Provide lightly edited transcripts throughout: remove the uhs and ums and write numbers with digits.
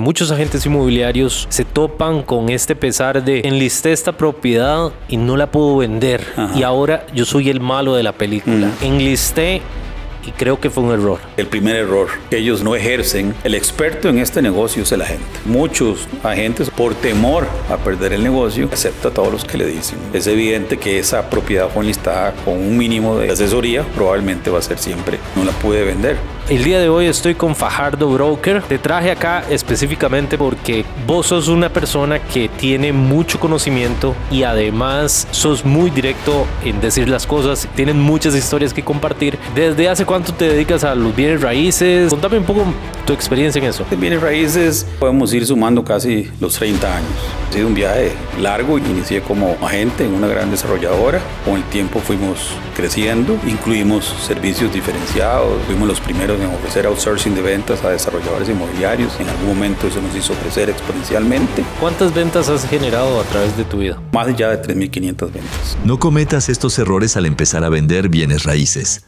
muchos agentes inmobiliarios se topan con este pesar de enlisté esta propiedad y no la puedo vender. Y ahora yo soy el malo de la película. Enlisté y creo que fue un error. El primer error, que ellos no ejercen. El experto en este negocio es el agente. Muchos agentes, por temor a perder el negocio, aceptan a todos los que le dicen. Es evidente que esa propiedad fue enlistada con un mínimo de asesoría, probablemente va a ser siempre, no la pude vender. El día de hoy estoy con Fajardo Broker. Te traje acá específicamente porque vos sos una persona que tiene mucho conocimiento y además sos muy directo en decir las cosas. Tienes muchas historias que compartir. ¿Desde hace cuánto te dedicas a los bienes raíces? Contame un poco tu experiencia en eso. En bienes raíces podemos ir sumando casi los 30 años. Ha sido un viaje largo. Inicié como agente en una gran desarrolladora. Con el tiempo fuimos creciendo. Incluimos servicios diferenciados. Fuimos los primeros en ofrecer outsourcing de ventas a desarrolladores inmobiliarios. En algún momento eso nos hizo crecer exponencialmente. ¿Cuántas ventas has generado a través de tu vida? Más allá de 3.500 ventas. No cometas estos errores al empezar a vender bienes raíces.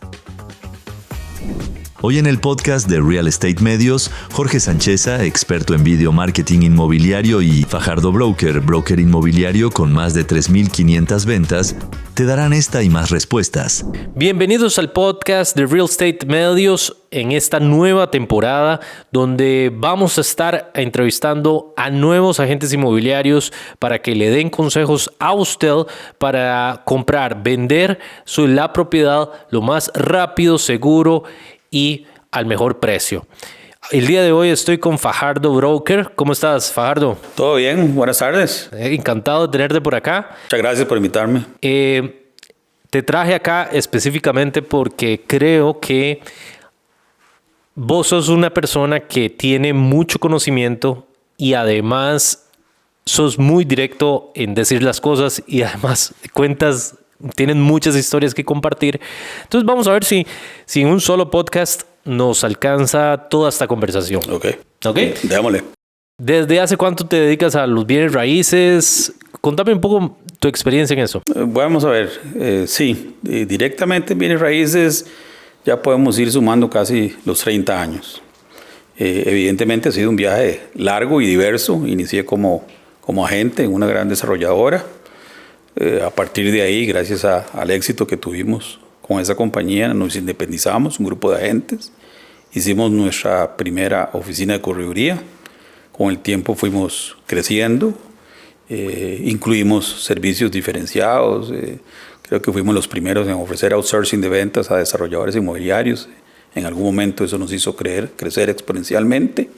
Hoy en el podcast de Real Estate Medios, Jorge Sancheza, experto en video marketing inmobiliario, y Fajardo Broker, broker inmobiliario con más de 3.500 ventas, te darán esta y más respuestas. Bienvenidos al podcast de Real Estate Medios en esta nueva temporada donde vamos a estar entrevistando a nuevos agentes inmobiliarios para que le den consejos a usted para comprar, vender la propiedad lo más rápido, seguro y al mejor precio. El día de hoy estoy con Fajardo Broker. ¿Cómo estás, Fajardo? Todo bien, buenas tardes. Encantado de tenerte por acá. Muchas gracias por invitarme. Te traje acá específicamente porque creo que vos sos una persona que tiene mucho conocimiento y además sos muy directo en decir las cosas y además tienen muchas historias que compartir. Entonces vamos a ver si en un solo podcast nos alcanza toda esta conversación. Ok. Démosle. ¿Desde hace cuánto te dedicas a los bienes raíces? Contame un poco tu experiencia en eso. Vamos a ver. Directamente en bienes raíces ya podemos ir sumando casi los 30 años. Evidentemente ha sido un viaje largo y diverso. Inicié como agente en una gran desarrolladora. A partir de ahí, gracias al éxito que tuvimos con esa compañía, nos independizamos, un grupo de agentes. Hicimos nuestra primera oficina de correduría. Con el tiempo fuimos creciendo. Incluimos servicios diferenciados. Creo que fuimos los primeros en ofrecer outsourcing de ventas a desarrolladores inmobiliarios. En algún momento eso nos hizo crecer exponencialmente.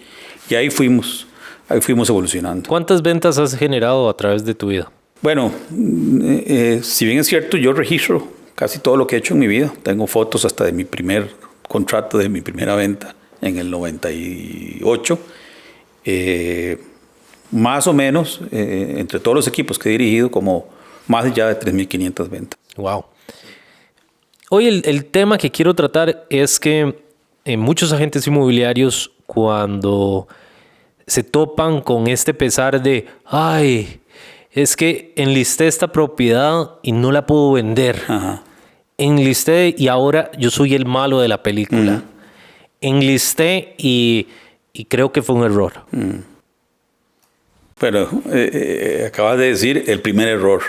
Y ahí fuimos evolucionando. ¿Cuántas ventas has generado a través de tu vida? Bueno, si bien es cierto, yo registro casi todo lo que he hecho en mi vida. Tengo fotos hasta de mi primer contrato, de mi primera venta en el 98. Más o menos, entre todos los equipos que he dirigido, como más allá de 3.500 ventas. Wow. Hoy el tema que quiero tratar es que muchos agentes inmobiliarios, cuando se topan con este pesar de es que enlisté esta propiedad y no la puedo vender. Enlisté y ahora yo soy el malo de la película. Enlisté y creo que fue un error. Pero acabas de decir el primer error.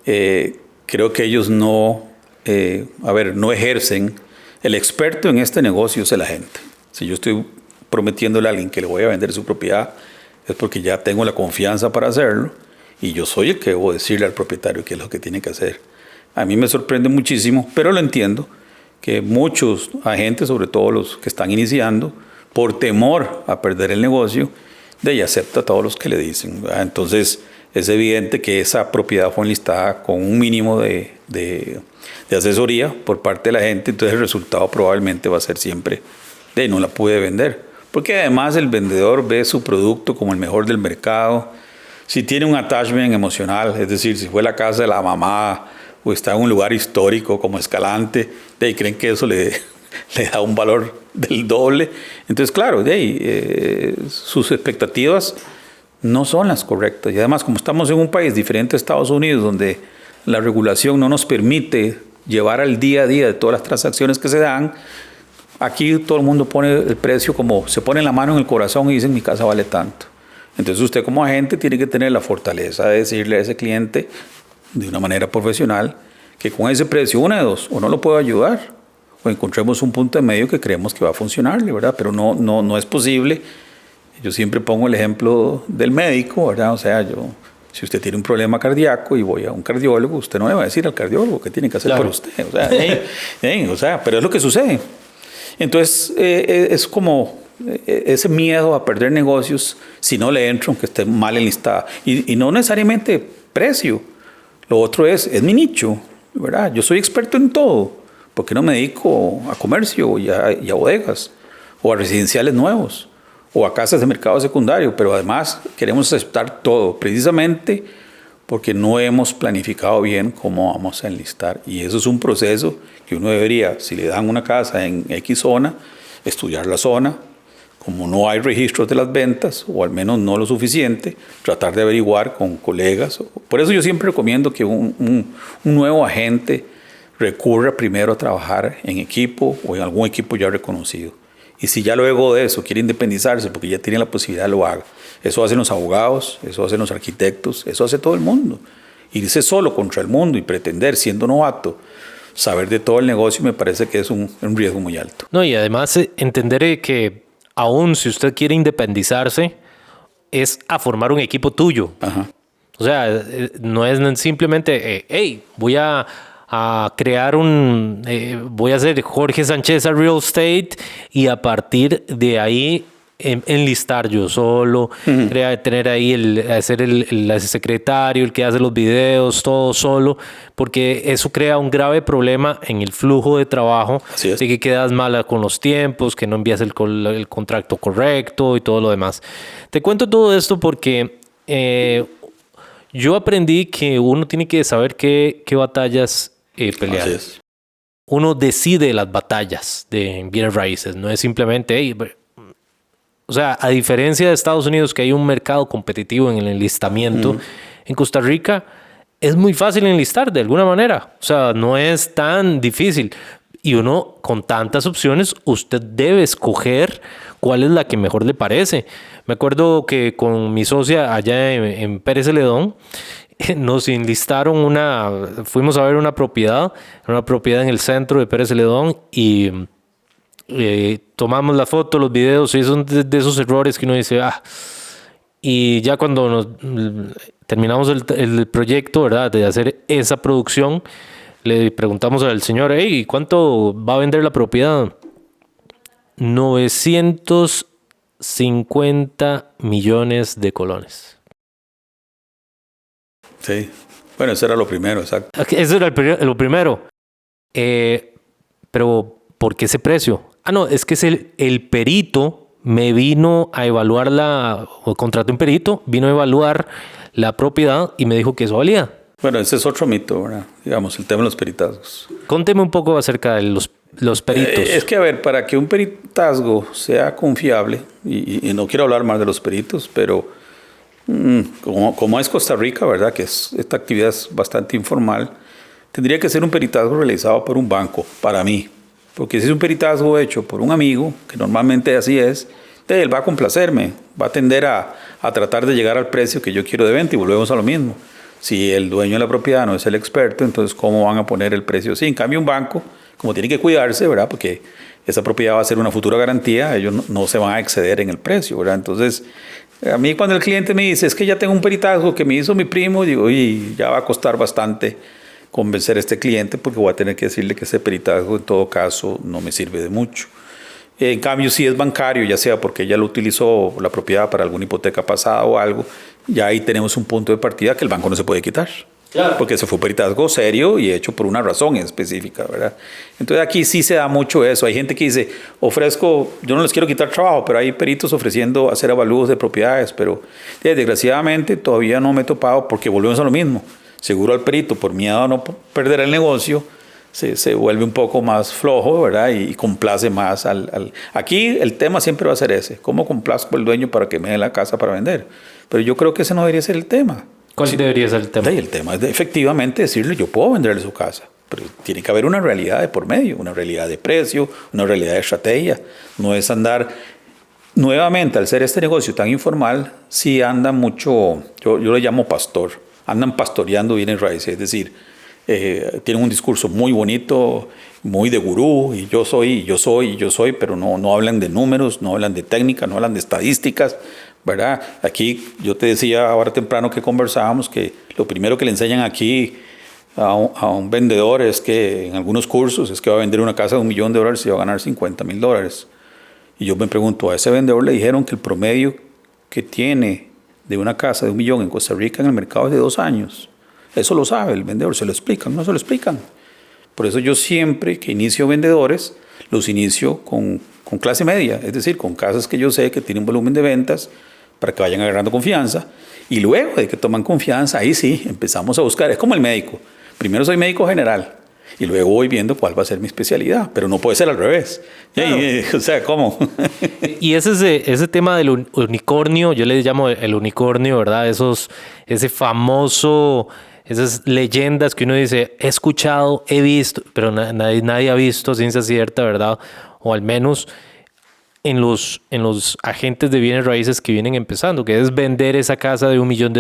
Creo que ellos no ejercen. El experto en este negocio es el agente. Si yo estoy prometiéndole a alguien que le voy a vender su propiedad, es porque ya tengo la confianza para hacerlo y yo soy el que debo decirle al propietario qué es lo que tiene que hacer. A mí me sorprende muchísimo, pero lo entiendo, que muchos agentes, sobre todo los que están iniciando, por temor a perder el negocio, acepta a todos los que le dicen, ¿verdad? Entonces es evidente que esa propiedad fue enlistada con un mínimo de asesoría por parte de la gente, entonces el resultado probablemente va a ser siempre no la pude vender, porque además el vendedor ve su producto como el mejor del mercado. Si tiene un attachment emocional, es decir, si fue la casa de la mamá o está en un lugar histórico como Escalante, creen que eso le da un valor del doble. Entonces, claro, sus expectativas no son las correctas. Y además, como estamos en un país diferente a Estados Unidos, donde la regulación no nos permite llevar al día a día de todas las transacciones que se dan, Aquí todo el mundo pone el precio como se pone la mano en el corazón y dicen mi casa vale tanto. Entonces usted como agente tiene que tener la fortaleza de decirle a ese cliente de una manera profesional que con ese precio, una de dos, o no lo puedo ayudar o encontremos un punto de medio que creemos que va a funcionarle, ¿verdad? Pero no es posible. Yo siempre pongo el ejemplo del médico, ¿verdad? O sea, si usted tiene un problema cardíaco y voy a un cardiólogo, usted no le va a decir al cardiólogo qué tiene que hacer por usted. O sea, pero es lo que sucede. Entonces, es como ese miedo a perder negocios si no le entro, aunque esté mal enlistada. Y no necesariamente precio. Lo otro es mi nicho, ¿verdad? Yo soy experto en todo. ¿Por qué no me dedico a comercio y a bodegas? O a residenciales nuevos. O a casas de mercado secundario. Pero además queremos aceptar todo. Precisamente porque no hemos planificado bien cómo vamos a enlistar. Y eso es un proceso que uno debería, si le dan una casa en X zona, estudiar la zona. Como no hay registros de las ventas, o al menos no lo suficiente, tratar de averiguar con colegas. Por eso yo siempre recomiendo que un nuevo agente recurra primero a trabajar en equipo o en algún equipo ya reconocido. Y si ya luego de eso quiere independizarse porque ya tiene la posibilidad, lo haga. Eso hacen los abogados, eso hacen los arquitectos, eso hace todo el mundo. Irse solo contra el mundo y pretender, siendo novato, saber de todo el negocio me parece que es un riesgo muy alto. No, y además entender que aún si usted quiere independizarse, es a formar un equipo tuyo. Ajá. O sea, no es simplemente, hey, voy a crear voy a hacer Jorge Sancheza Real Estate y a partir de ahí enlistar yo solo, tener ahí hacer el secretario, el que hace los videos, todo solo, porque eso crea un grave problema en el flujo de trabajo, de que quedas mala con los tiempos, que no envías el contrato correcto y todo lo demás. Te cuento todo esto porque yo aprendí que uno tiene que saber qué batallas pelear. Así es. Uno decide las batallas de bienes raíces, no es simplemente, hey, o sea, a diferencia de Estados Unidos, que hay un mercado competitivo en el enlistamiento, en Costa Rica es muy fácil enlistar de alguna manera. O sea, no es tan difícil. Y uno, con tantas opciones, usted debe escoger cuál es la que mejor le parece. Me acuerdo que con mi socia allá en Pérez Celedón, nos enlistaron fuimos a ver una propiedad en el centro de Pérez Celedón y tomamos la foto, los videos, y son de esos errores que uno dice, y ya cuando terminamos el proyecto, ¿verdad?, de hacer esa producción, le preguntamos al señor, hey, ¿cuánto va a vender la propiedad? 950 millones de colones. Sí, bueno, eso era lo primero, exacto. Eso era lo primero. Pero, ¿por qué ese precio? No, es que es el perito me vino a evaluar o contraté un perito, vino a evaluar la propiedad y me dijo que eso valía. Bueno, ese es otro mito, ¿verdad? Digamos, el tema de los peritazgos. Conteme un poco acerca de los peritos. Es que, a ver, para que un peritazgo sea confiable, y no quiero hablar más de los peritos, pero como es Costa Rica, ¿verdad? Que esta actividad es bastante informal, tendría que ser un peritazgo realizado por un banco, para mí. Porque si es un peritazgo hecho por un amigo, que normalmente así es, él va a complacerme, va a tender a tratar de llegar al precio que yo quiero de venta y volvemos a lo mismo. Si el dueño de la propiedad no es el experto, entonces ¿cómo van a poner el precio así? En cambio, un banco, como tiene que cuidarse, ¿verdad? Porque esa propiedad va a ser una futura garantía, ellos no se van a exceder en el precio, ¿verdad? Entonces, a mí cuando el cliente me dice, es que ya tengo un peritazgo que me hizo mi primo, digo, oye, ya va a costar bastante convencer a este cliente porque voy a tener que decirle que ese peritazgo en todo caso no me sirve de mucho. En cambio, si es bancario, ya sea porque ella lo utilizó la propiedad para alguna hipoteca pasada o algo, ya ahí tenemos un punto de partida que el banco no se puede quitar. Claro. Porque ese fue un peritazgo serio y hecho por una razón específica, ¿verdad? Entonces aquí sí se da mucho eso. Hay gente que dice, yo no les quiero quitar trabajo, pero hay peritos ofreciendo hacer avalúos de propiedades, pero desgraciadamente todavía no me he topado porque volvemos a lo mismo. Seguro al perito, por miedo a no perder el negocio, se vuelve un poco más flojo, ¿verdad? Y complace más Aquí el tema siempre va a ser ese. ¿Cómo complazco al dueño para que me dé la casa para vender? Pero yo creo que ese no debería ser el tema. ¿Cuál debería ser el tema? El tema es efectivamente decirle, yo puedo venderle su casa. Pero tiene que haber una realidad de por medio, una realidad de precio, una realidad de estrategia. No es andar, nuevamente, al ser este negocio tan informal, sí anda mucho, yo le llamo pastor, andan pastoreando bienes raíces, es decir, tienen un discurso muy bonito, muy de gurú, y yo soy, pero no hablan de números, no hablan de técnica, no hablan de estadísticas, ¿verdad? Aquí yo te decía ahora temprano que conversábamos que lo primero que le enseñan aquí a un vendedor es que en algunos cursos es que va a vender una casa de $1 millón y va a ganar $50,000. Y yo me pregunto, a ese vendedor le dijeron que el promedio que tiene de una casa de $1 millón en Costa Rica en el mercado es de 2 años. Eso lo sabe el vendedor, se lo explican, no se lo explican. Por eso yo siempre que inicio vendedores, los inicio con clase media, es decir, con casas que yo sé que tienen volumen de ventas para que vayan agarrando confianza. Y luego de que toman confianza, ahí sí, empezamos a buscar. Es como el médico. Primero soy médico general y luego voy viendo cuál va a ser mi especialidad, pero no puede ser al revés. Claro. O sea, ¿cómo? Y ese tema del unicornio, yo le llamo el unicornio, ¿verdad? Ese famoso, esas leyendas que uno dice, he escuchado, he visto, pero nadie ha visto ciencia cierta, ¿verdad? O al menos en los agentes de bienes raíces que vienen empezando, que es vender esa casa de $1 millón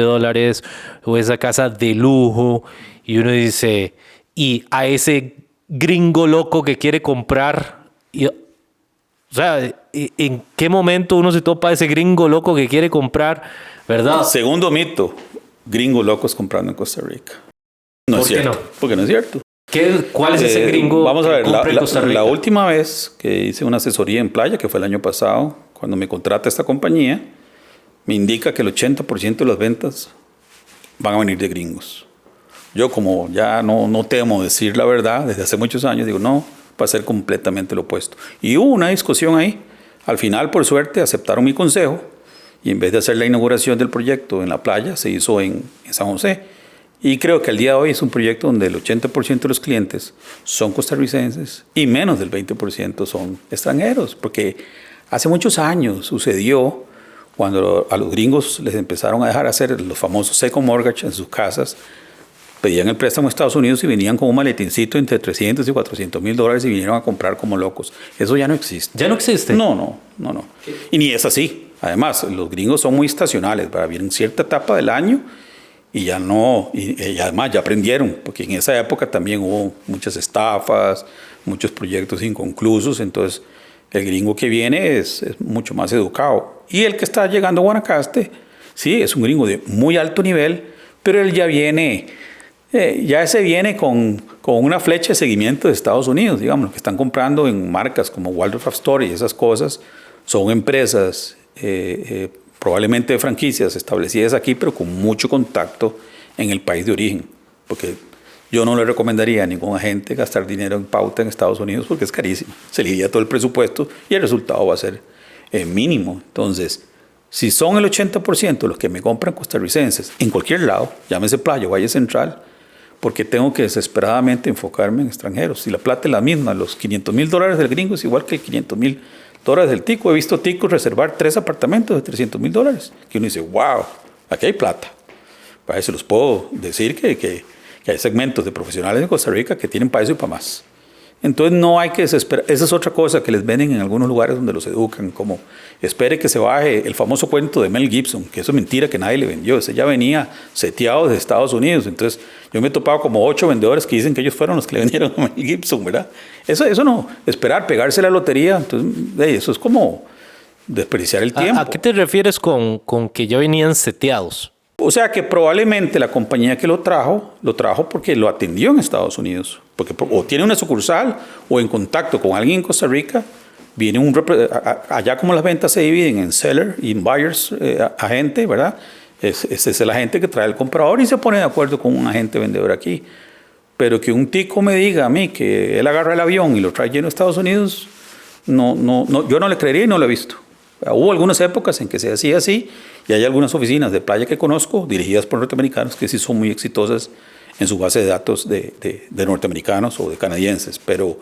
o esa casa de lujo. Y uno dice, y a ese gringo loco que quiere comprar, o sea, ¿en qué momento uno se topa a ese gringo loco que quiere comprar, verdad? Segundo mito, gringos locos comprando en Costa Rica. No es cierto. Porque no es cierto. ¿Cuál es ese gringo? Vamos a ver, que compra en Costa Rica? La última vez que hice una asesoría en playa, que fue el año pasado, cuando me contrata esta compañía, me indica que el 80% de las ventas van a venir de gringos. Yo, como ya no temo decir la verdad, desde hace muchos años, digo, no, va a ser completamente lo opuesto. Y hubo una discusión ahí. Al final, por suerte, aceptaron mi consejo y en vez de hacer la inauguración del proyecto en la playa, se hizo en San José. Y creo que al día de hoy es un proyecto donde el 80% de los clientes son costarricenses y menos del 20% son extranjeros, porque hace muchos años sucedió cuando a los gringos les empezaron a dejar hacer los famosos second mortgage en sus casas. Pedían el préstamo a Estados Unidos y venían con un maletincito entre $300 y $400,000 y vinieron a comprar como locos. Eso ya no existe. ¿Ya no existe? No. Y ni es así. Además, los gringos son muy estacionales. Vienen cierta etapa del año y ya no. Y además ya aprendieron, porque en esa época también hubo muchas estafas, muchos proyectos inconclusos. Entonces, el gringo que viene es mucho más educado. Y el que está llegando a Guanacaste, sí, es un gringo de muy alto nivel, pero él ya viene. Ya se viene con una flecha de seguimiento de Estados Unidos, digamos, que están comprando en marcas como Waldorf Astoria y esas cosas. Son empresas probablemente de franquicias establecidas aquí, pero con mucho contacto en el país de origen. Porque yo no le recomendaría a ningún agente gastar dinero en pauta en Estados Unidos porque es carísimo. Se le iría todo el presupuesto y el resultado va a ser mínimo. Entonces, si son el 80% los que me compran costarricenses en cualquier lado, llámese Playa o Valle Central, porque tengo que desesperadamente enfocarme en extranjeros. Si la plata es la misma, los $500,000 del gringo es igual que el $500,000 del tico. He visto ticos reservar 3 apartamentos de $300,000, que uno dice, wow, aquí hay plata. Para eso los puedo decir que hay segmentos de profesionales en Costa Rica que tienen para eso y para más. Entonces no hay que desesperar. Esa es otra cosa que les venden en algunos lugares donde los educan, como espere que se baje el famoso cuento de Mel Gibson, que eso es mentira, que nadie le vendió. Ese ya venía seteado desde Estados Unidos. Entonces yo me he topado como 8 vendedores que dicen que ellos fueron los que le vendieron a Mel Gibson, ¿verdad? Eso no, esperar, pegarse la lotería, entonces eso es como desperdiciar el tiempo. ¿A qué te refieres con que ya venían seteados? O sea que probablemente la compañía que lo trajo porque lo atendió en Estados Unidos. Porque o tiene una sucursal o en contacto con alguien en Costa Rica. Viene allá como las ventas se dividen en seller y en buyers, agente, ¿verdad? Ese es el agente que trae el comprador y se pone de acuerdo con un agente vendedor aquí. Pero que un tico me diga a mí que él agarra el avión y lo trae lleno a Estados Unidos, no, yo no le creería y no lo he visto. Hubo algunas épocas en que se hacía así y hay algunas oficinas de playa que conozco dirigidas por norteamericanos que sí son muy exitosas en su base de datos de norteamericanos o de canadienses, pero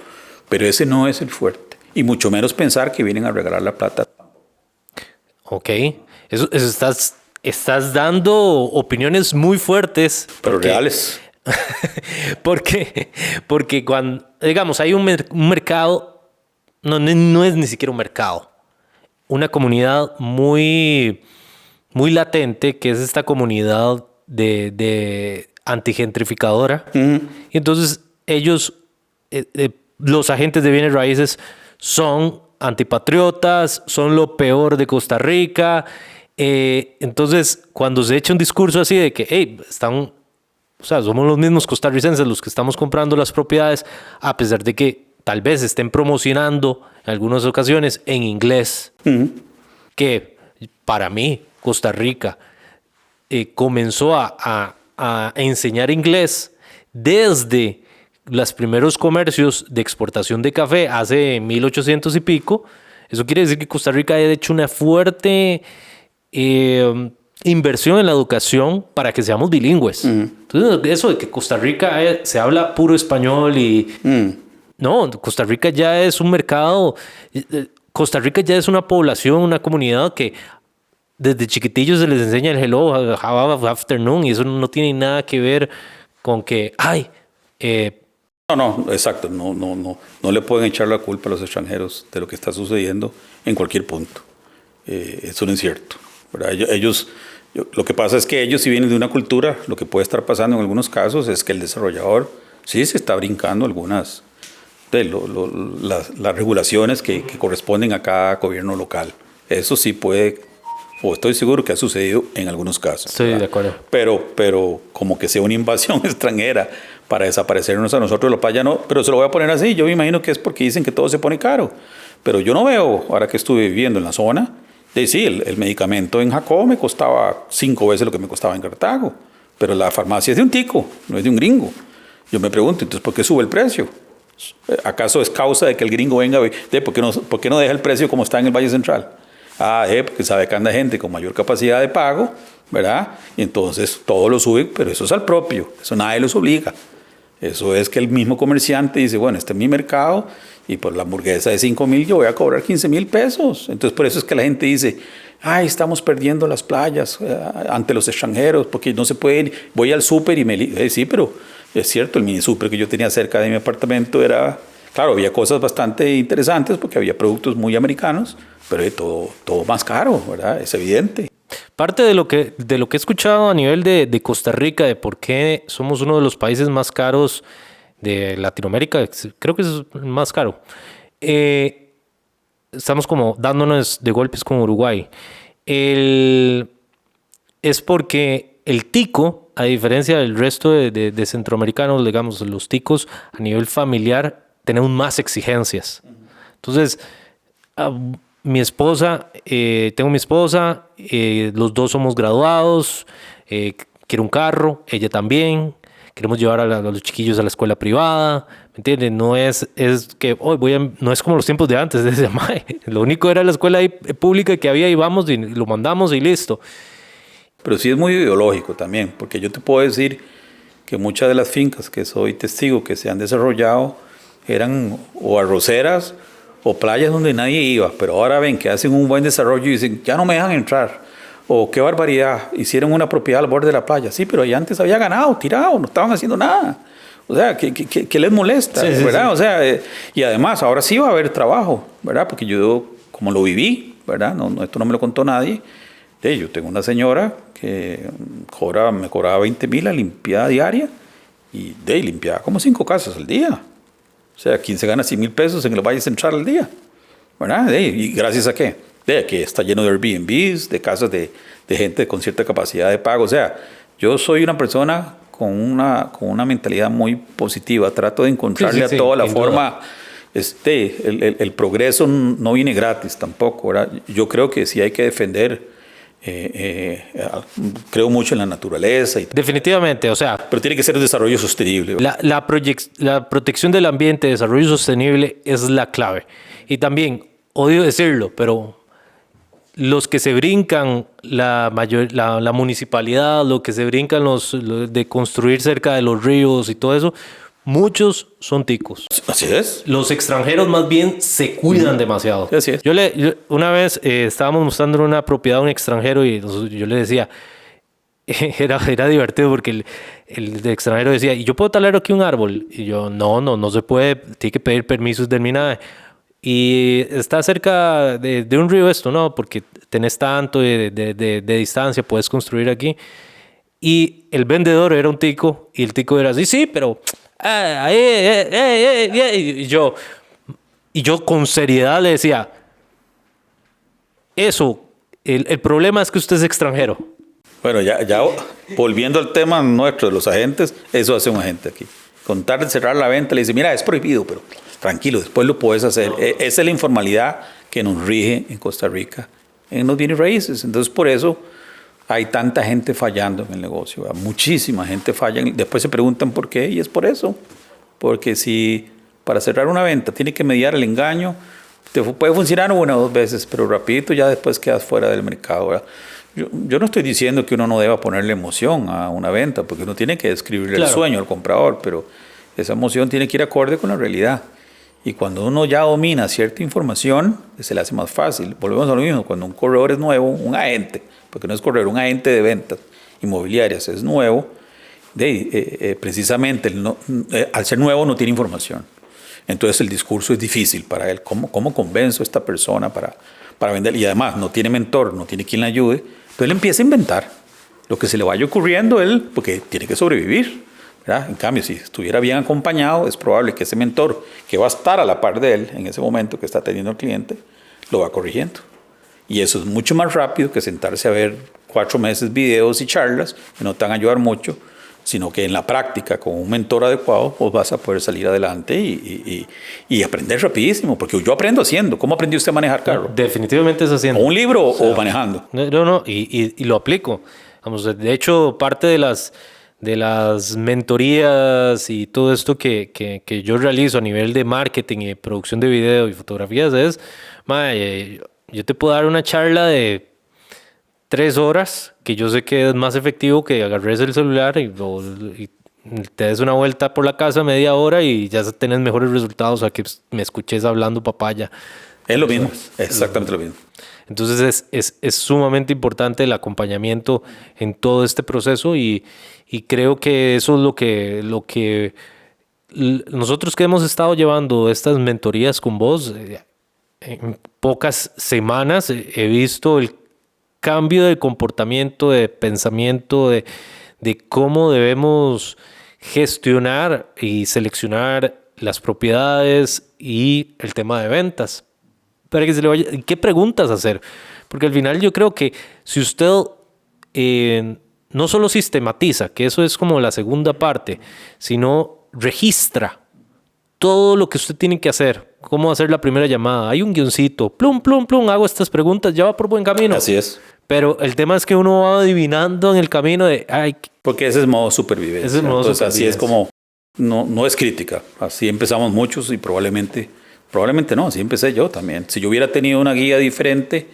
ese no es el fuerte y mucho menos pensar que vienen a regalar la plata. Ok, eso estás dando opiniones muy fuertes. Pero reales. Porque cuando, digamos, hay un mercado, no es ni siquiera un mercado, una comunidad muy latente, que es esta comunidad de antigentrificadora. Y entonces ellos, los agentes de bienes raíces, son antipatriotas, son lo peor de Costa Rica. Entonces, cuando se echa un discurso así de que, hey, o sea, somos los mismos costarricenses los que estamos comprando las propiedades, a pesar de que tal vez estén promocionando en algunas ocasiones en inglés, que para mí Costa Rica comenzó a enseñar inglés desde los primeros comercios de exportación de café hace 1800 y pico. Eso quiere decir que Costa Rica ha hecho una fuerte inversión en la educación para que seamos bilingües. Entonces, eso de que Costa Rica se habla puro español y... No, Costa Rica ya es un mercado... Costa Rica ya es una población, una comunidad que desde chiquitillos se les enseña el hello, how afternoon, y eso no tiene nada que ver con que, No, exacto. No le pueden echar la culpa a los extranjeros de lo que está sucediendo en cualquier punto. Eso no es cierto, ¿verdad? Lo que pasa es que ellos, si vienen de una cultura, lo que puede estar pasando en algunos casos es que el desarrollador sí se está brincando algunas de las regulaciones que corresponden a cada gobierno local. Eso sí puede, o estoy seguro que ha sucedido en algunos casos. Estoy de acuerdo. Pero como que sea una invasión extranjera para desaparecernos a nosotros los payas, no. Pero se lo voy a poner así. Yo me imagino que es porque dicen que todo se pone caro. Pero yo no veo, ahora que estuve viviendo en la zona, sí, el medicamento en Jacó me costaba 5 veces lo que me costaba en Cartago. Pero la farmacia es de un tico, no es de un gringo. Yo me pregunto, entonces, ¿por qué sube el precio? ¿Acaso es causa de que el gringo venga? ¿Por qué no deja el precio como está en el Valle Central? Porque sabe que anda gente con mayor capacidad de pago, ¿verdad? Y entonces todo lo sube, pero eso es al propio, eso nadie los obliga. Eso es que el mismo comerciante dice, bueno, este es mi mercado y por la hamburguesa de 5,000 yo voy a cobrar 15,000 pesos. Entonces por eso es que la gente dice, estamos perdiendo las playas ante los extranjeros porque no se pueden. Voy al súper y sí, pero es cierto, el mini súper que yo tenía cerca de mi apartamento era, claro, había cosas bastante interesantes porque había productos muy americanos, pero todo más caro, ¿verdad? Es evidente. Parte de lo que he escuchado a nivel de Costa Rica, de por qué somos uno de los países más caros de Latinoamérica, creo que es el más caro. Estamos como dándonos de golpes con Uruguay. Es porque el tico, a diferencia del resto de centroamericanos, digamos, los ticos a nivel familiar tenemos más exigencias. Entonces, tengo mi esposa, los dos somos graduados, quiero un carro, ella también, queremos llevar a los chiquillos a la escuela privada, ¿me entiendes? No es que no es como los tiempos de antes, lo único era la escuela pública que había y vamos y lo mandamos y listo. Pero sí es muy ideológico también, porque yo te puedo decir que muchas de las fincas que soy testigo que se han desarrollado eran o arroceras o playas donde nadie iba, pero ahora ven que hacen un buen desarrollo y dicen, ya no me dejan entrar. O qué barbaridad, hicieron una propiedad al borde de la playa. Sí, pero ahí antes había ganado, tirado, no estaban haciendo nada. O sea, ¿qué les molesta? Sí, ¿verdad? Sí. O sea, y además ahora sí va a haber trabajo, ¿verdad? Porque yo, como lo viví, ¿verdad? Esto no me lo contó nadie. Yo tengo una señora que me cobraba 20,000 la limpiada diaria y limpiaba como 5 casas al día. O sea, ¿quién se gana 100,000 pesos en el Valle Central al día? ¿Verdad? ¿Y gracias a qué? Que está lleno de Airbnbs, de casas de gente con cierta capacidad de pago. O sea, yo soy una persona con una mentalidad muy positiva. Trato de encontrarle a toda la forma. El progreso no viene gratis tampoco, ¿verdad? Yo creo que sí hay que defender. Creo mucho en la naturaleza. Definitivamente, o sea. Pero tiene que ser un desarrollo sostenible. La protección del ambiente, desarrollo sostenible es la clave. Y también, odio decirlo, pero los que se brincan la municipalidad, lo que se brincan de construir cerca de los ríos y todo eso, muchos son ticos. Así es. Los extranjeros más bien se cuidan demasiado. Así es. Una vez estábamos mostrando una propiedad a un extranjero y yo le decía, era divertido porque el de extranjero decía, ¿y yo puedo talar aquí un árbol? Y yo, no se puede, tiene que pedir permisos del MINAE. Y está cerca de un río esto, ¿no? Porque tenés tanto de distancia, puedes construir aquí. Y el vendedor era un tico, y el tico era así, sí, pero... y yo con seriedad le decía, eso, el problema es que usted es extranjero. Bueno, ya volviendo al tema nuestro de los agentes, eso hace un agente aquí. Contar de cerrar la venta, le dice, mira, es prohibido, pero tranquilo, después lo puedes hacer. Esa es la informalidad que nos rige en Costa Rica, en los bienes raíces. Entonces, por eso hay tanta gente fallando en el negocio. ¿Verdad? Muchísima gente falla. Después se preguntan por qué, y es por eso. Porque si para cerrar una venta tiene que mediar el engaño, te puede funcionar una o dos veces, pero rapidito ya después quedas fuera del mercado. ¿Verdad? Yo no estoy diciendo que uno no deba ponerle emoción a una venta, porque uno tiene que describirle el sueño al comprador, pero esa emoción tiene que ir acorde con la realidad. Y cuando uno ya domina cierta información, se le hace más fácil. Volvemos a lo mismo, cuando un corredor es nuevo, un agente, porque no es corredor, un agente de ventas inmobiliarias es nuevo, precisamente al ser nuevo no tiene información. Entonces el discurso es difícil para él. ¿Cómo convenzo a esta persona para vender? Y además no tiene mentor, no tiene quien le ayude. Entonces él empieza a inventar lo que se le vaya ocurriendo él, porque tiene que sobrevivir, ¿verdad? En cambio, si estuviera bien acompañado, es probable que ese mentor, que va a estar a la par de él en ese momento que está atendiendo al cliente, lo va corrigiendo. Y eso es mucho más rápido que sentarse a ver 4 meses videos y charlas que no te van a ayudar mucho, sino que en la práctica, con un mentor adecuado, pues vas a poder salir adelante y aprender rapidísimo, porque yo aprendo haciendo. ¿Cómo aprendió usted a manejar carro? Definitivamente es haciendo. ¿O un libro o manejando? No, y lo aplico. Vamos, de hecho, parte de las mentorías y todo esto que yo realizo a nivel de marketing y de producción de video y fotografías es, yo te puedo dar una charla de 3 horas, que yo sé que es más efectivo que agarres el celular y te des una vuelta por la casa media hora y ya tenés mejores resultados a que me escuches hablando papaya. Es lo mismo, exactamente lo mismo. Entonces es sumamente importante el acompañamiento en todo este proceso y creo que eso es lo que nosotros que hemos estado llevando estas mentorías con vos, en pocas semanas he visto el cambio de comportamiento, de pensamiento, de cómo debemos gestionar y seleccionar las propiedades y el tema de ventas. Para que se le vaya, ¿qué preguntas hacer? Porque al final yo creo que si usted no solo sistematiza, que eso es como la segunda parte, sino registra todo lo que usted tiene que hacer, cómo hacer la primera llamada, hay un guioncito, plum, hago estas preguntas, ya va por buen camino. Así es. Pero el tema es que uno va adivinando en el camino de... Porque ese es modo supervivencia. Entonces, así es como... No es crítica. Así empezamos muchos y probablemente no, así empecé yo también. Si yo hubiera tenido una guía diferente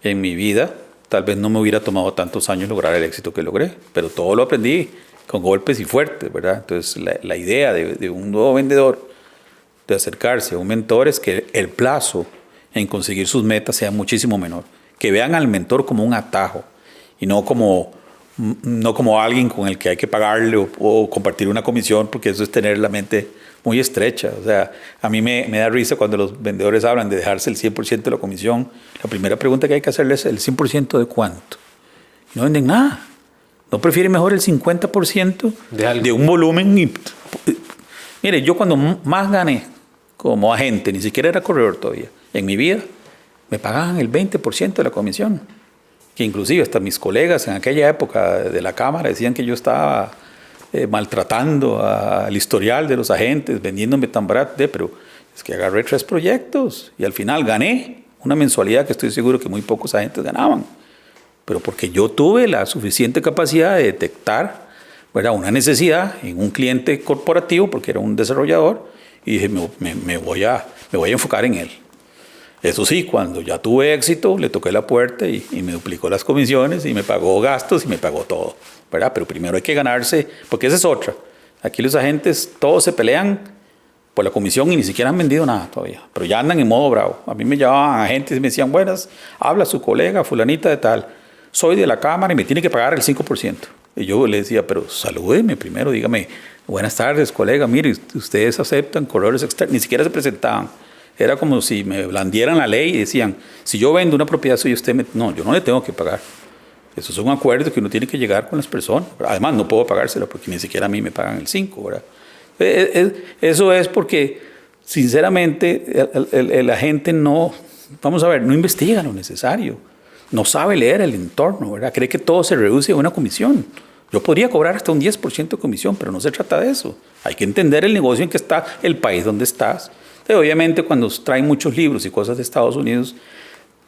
en mi vida, tal vez no me hubiera tomado tantos años lograr el éxito que logré. Pero todo lo aprendí con golpes y fuertes, ¿verdad? Entonces, la idea de un nuevo vendedor, de acercarse a un mentor, es que el plazo en conseguir sus metas sea muchísimo menor. Que vean al mentor como un atajo y no como alguien con el que hay que pagarle o compartir una comisión, porque eso es tener la mente muy estrecha. O sea, a mí me da risa cuando los vendedores hablan de dejarse el 100% de la comisión. La primera pregunta que hay que hacerles es: ¿el 100% de cuánto? Y no venden nada. ¿No prefieren mejor el 50% de un volumen? Mire, yo cuando más gané como agente, ni siquiera era corredor todavía, en mi vida, me pagaban el 20% de la comisión. Que inclusive hasta mis colegas en aquella época de la Cámara decían que yo estaba maltratando al historial de los agentes, vendiéndome tan barato, pero es que agarré 3 proyectos y al final gané una mensualidad que estoy seguro que muy pocos agentes ganaban. Pero porque yo tuve la suficiente capacidad de detectar, ¿verdad?, una necesidad en un cliente corporativo, porque era un desarrollador, y dije, me voy a enfocar en él. Eso sí, cuando ya tuve éxito, le toqué la puerta y me duplicó las comisiones y me pagó gastos y me pagó todo, ¿verdad? Pero primero hay que ganarse, porque esa es otra. Aquí los agentes todos se pelean por la comisión y ni siquiera han vendido nada todavía, pero ya andan en modo bravo. A mí me llamaban agentes y me decían: buenas, habla su colega fulanita de tal. soy de la Cámara y me tiene que pagar el 5%. Y yo le decía, pero salúdeme primero, dígame, buenas tardes, colega, mire, ustedes aceptan corredores externos, ni siquiera se presentaban. Era como si me blandieran la ley y decían, si yo vendo una propiedad, soy usted, no, yo no le tengo que pagar. Eso es un acuerdo que uno tiene que llegar con las personas. Además, no puedo pagárselo porque ni siquiera a mí me pagan el 5%, ¿verdad? Eso es porque, sinceramente, la gente no, vamos a ver, no investiga lo necesario. No sabe leer el entorno, ¿verdad? Cree que todo se reduce a una comisión. Yo podría cobrar hasta un 10% de comisión, pero no se trata de eso. Hay que entender el negocio en que está, el país donde estás. Entonces, obviamente, cuando traen muchos libros y cosas de Estados Unidos,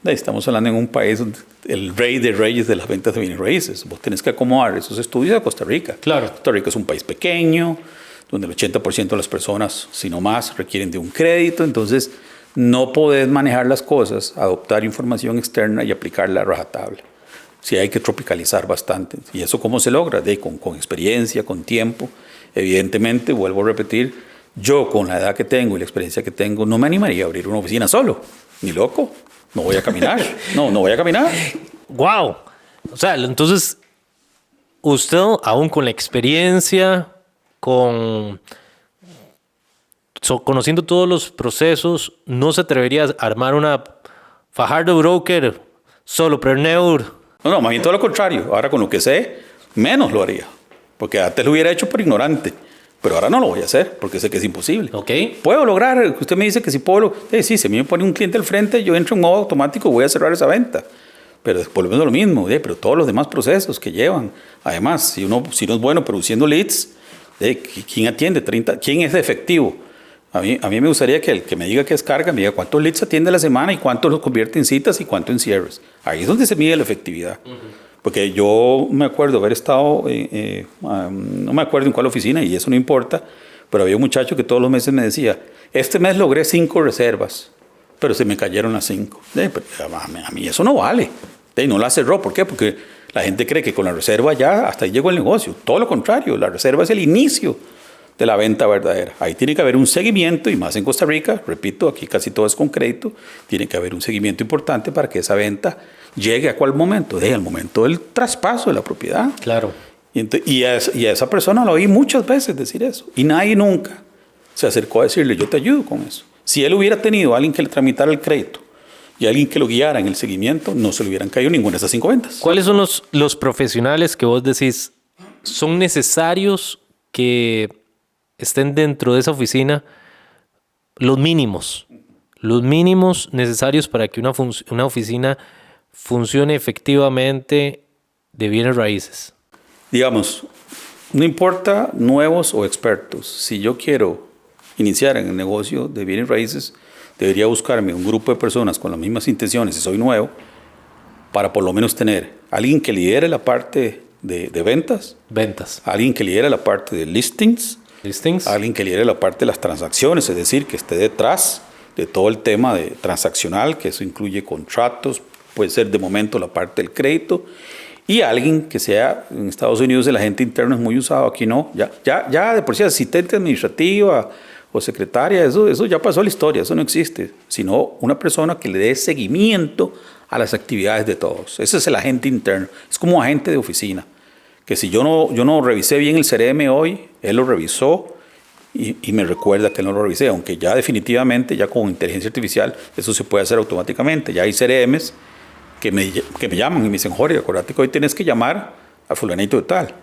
estamos hablando en un país donde el rey de reyes de las ventas de bienes raíces. Vos tenés que acomodar esos estudios a Costa Rica. Claro. Costa Rica es un país pequeño, donde el 80% de las personas, si no más, requieren de un crédito. Entonces, no podés manejar las cosas, adoptar información externa y aplicarla a rajatabla. Sí hay que tropicalizar bastante. ¿Y eso cómo se logra? Con experiencia, con tiempo. Evidentemente, vuelvo a repetir, yo con la edad que tengo y la experiencia que tengo, no me animaría a abrir una oficina solo. Ni loco. No voy a caminar. No voy a caminar. ¡Wow! O sea, entonces, usted, aún con la experiencia, conociendo todos los procesos, no se atrevería a armar una Fajardo Broker, solopreneur. No, más bien todo lo contrario. Ahora con lo que sé, menos lo haría. Porque antes lo hubiera hecho por ignorante. Pero ahora no lo voy a hacer porque sé que es imposible. Ok. Puedo lograr, usted me dice que si puedo, sí, si a mí me pone un cliente al frente, yo entro en modo automático, voy a cerrar esa venta. Pero volvemos a lo mismo, pero todos los demás procesos que llevan. Además, si uno es bueno produciendo leads, ¿quién atiende 30? ¿Quién es efectivo? A mí me gustaría que el que me diga qué es carga, me diga cuántos leads atiende a la semana y cuántos los convierte en citas y cuánto en cierres. Ahí es donde se mide la efectividad. Porque yo me acuerdo haber estado, no me acuerdo en cuál oficina y eso no importa, pero había un muchacho que todos los meses me decía, este mes logré 5 reservas, pero se me cayeron las 5. A mí eso no vale. No la cerró. ¿Por qué? Porque la gente cree que con la reserva ya hasta ahí llegó el negocio. Todo lo contrario, la reserva es el inicio de la venta verdadera. Ahí tiene que haber un seguimiento, y más en Costa Rica, repito, aquí casi todo es con crédito, tiene que haber un seguimiento importante para que esa venta llegue a cuál momento, al momento del traspaso de la propiedad. Claro. Y a esa persona lo oí muchas veces decir eso, y nadie nunca se acercó a decirle, yo te ayudo con eso. Si él hubiera tenido a alguien que le tramitara el crédito y alguien que lo guiara en el seguimiento, no se le hubieran caído ninguna de esas 5 ventas. ¿Cuáles son los profesionales que vos decís son necesarios que estén dentro de esa oficina? Los mínimos necesarios para que una oficina funcione efectivamente de bienes raíces. Digamos, no importa nuevos o expertos, si yo quiero iniciar en el negocio de bienes raíces, debería buscarme un grupo de personas con las mismas intenciones, si soy nuevo, para por lo menos tener alguien que lidere la parte de ventas, alguien que lidere la parte de listings, alguien que lidere la parte de las transacciones, es decir, que esté detrás de todo el tema de transaccional, que eso incluye contratos, puede ser de momento la parte del crédito, y alguien que sea, en Estados Unidos el agente interno es muy usado, aquí no, ya de por sí asistente administrativa o secretaria, eso ya pasó a la historia, eso no existe, sino una persona que le dé seguimiento a las actividades de todos. Ese es el agente interno, es como agente de oficina, que si yo no revisé bien el CRM hoy, él lo revisó y me recuerda que no lo revisé, aunque ya definitivamente, ya con inteligencia artificial, eso se puede hacer automáticamente. Ya hay CRMs que me llaman y me dicen, Jorge, acuérdate que hoy tienes que llamar a fulanito de tal.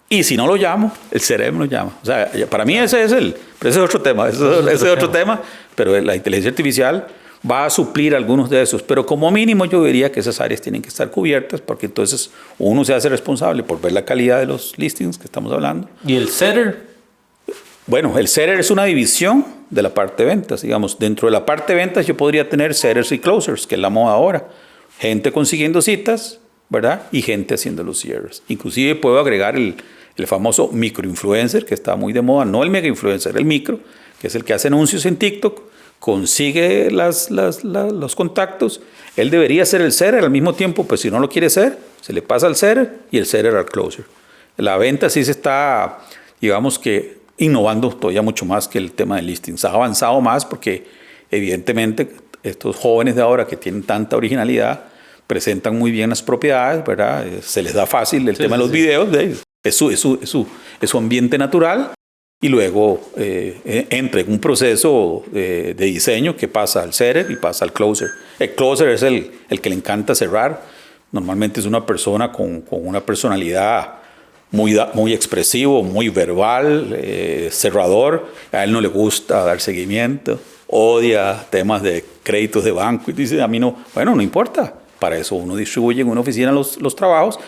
Y si no lo llamo, el CRM lo llama. O sea, para mí ese es otro tema, ese es otro tema, pero la inteligencia artificial va a suplir algunos de esos, pero como mínimo yo diría que esas áreas tienen que estar cubiertas, porque entonces uno se hace responsable por ver la calidad de los listings que estamos hablando. ¿Y el setter? Bueno, el setter es una división de la parte de ventas. Digamos, dentro de la parte de ventas yo podría tener setters y closers, que es la moda ahora. Gente consiguiendo citas, ¿verdad? Y gente haciendo los cierres. Inclusive puedo agregar el famoso microinfluencer, que está muy de moda, no el mega influencer, el micro, que es el que hace anuncios en TikTok, consigue los contactos. Él debería ser el setter al mismo tiempo, pues si no lo quiere ser, se le pasa al setter y el setter al closer. La venta sí se está, digamos que, innovando todavía mucho más que el tema de listings. Ha avanzado más porque evidentemente estos jóvenes de ahora que tienen tanta originalidad, presentan muy bien las propiedades, ¿verdad? Se les da fácil el tema de los videos, es su ambiente natural, y luego entra en un proceso de diseño que pasa al setter y pasa al closer. El closer es el que le encanta cerrar. Normalmente es una persona con una personalidad muy expresivo, muy verbal, cerrador. A él no le gusta dar seguimiento, odia temas de créditos de banco y dice, a mí no, bueno, no importa. Para eso uno distribuye en una oficina los trabajos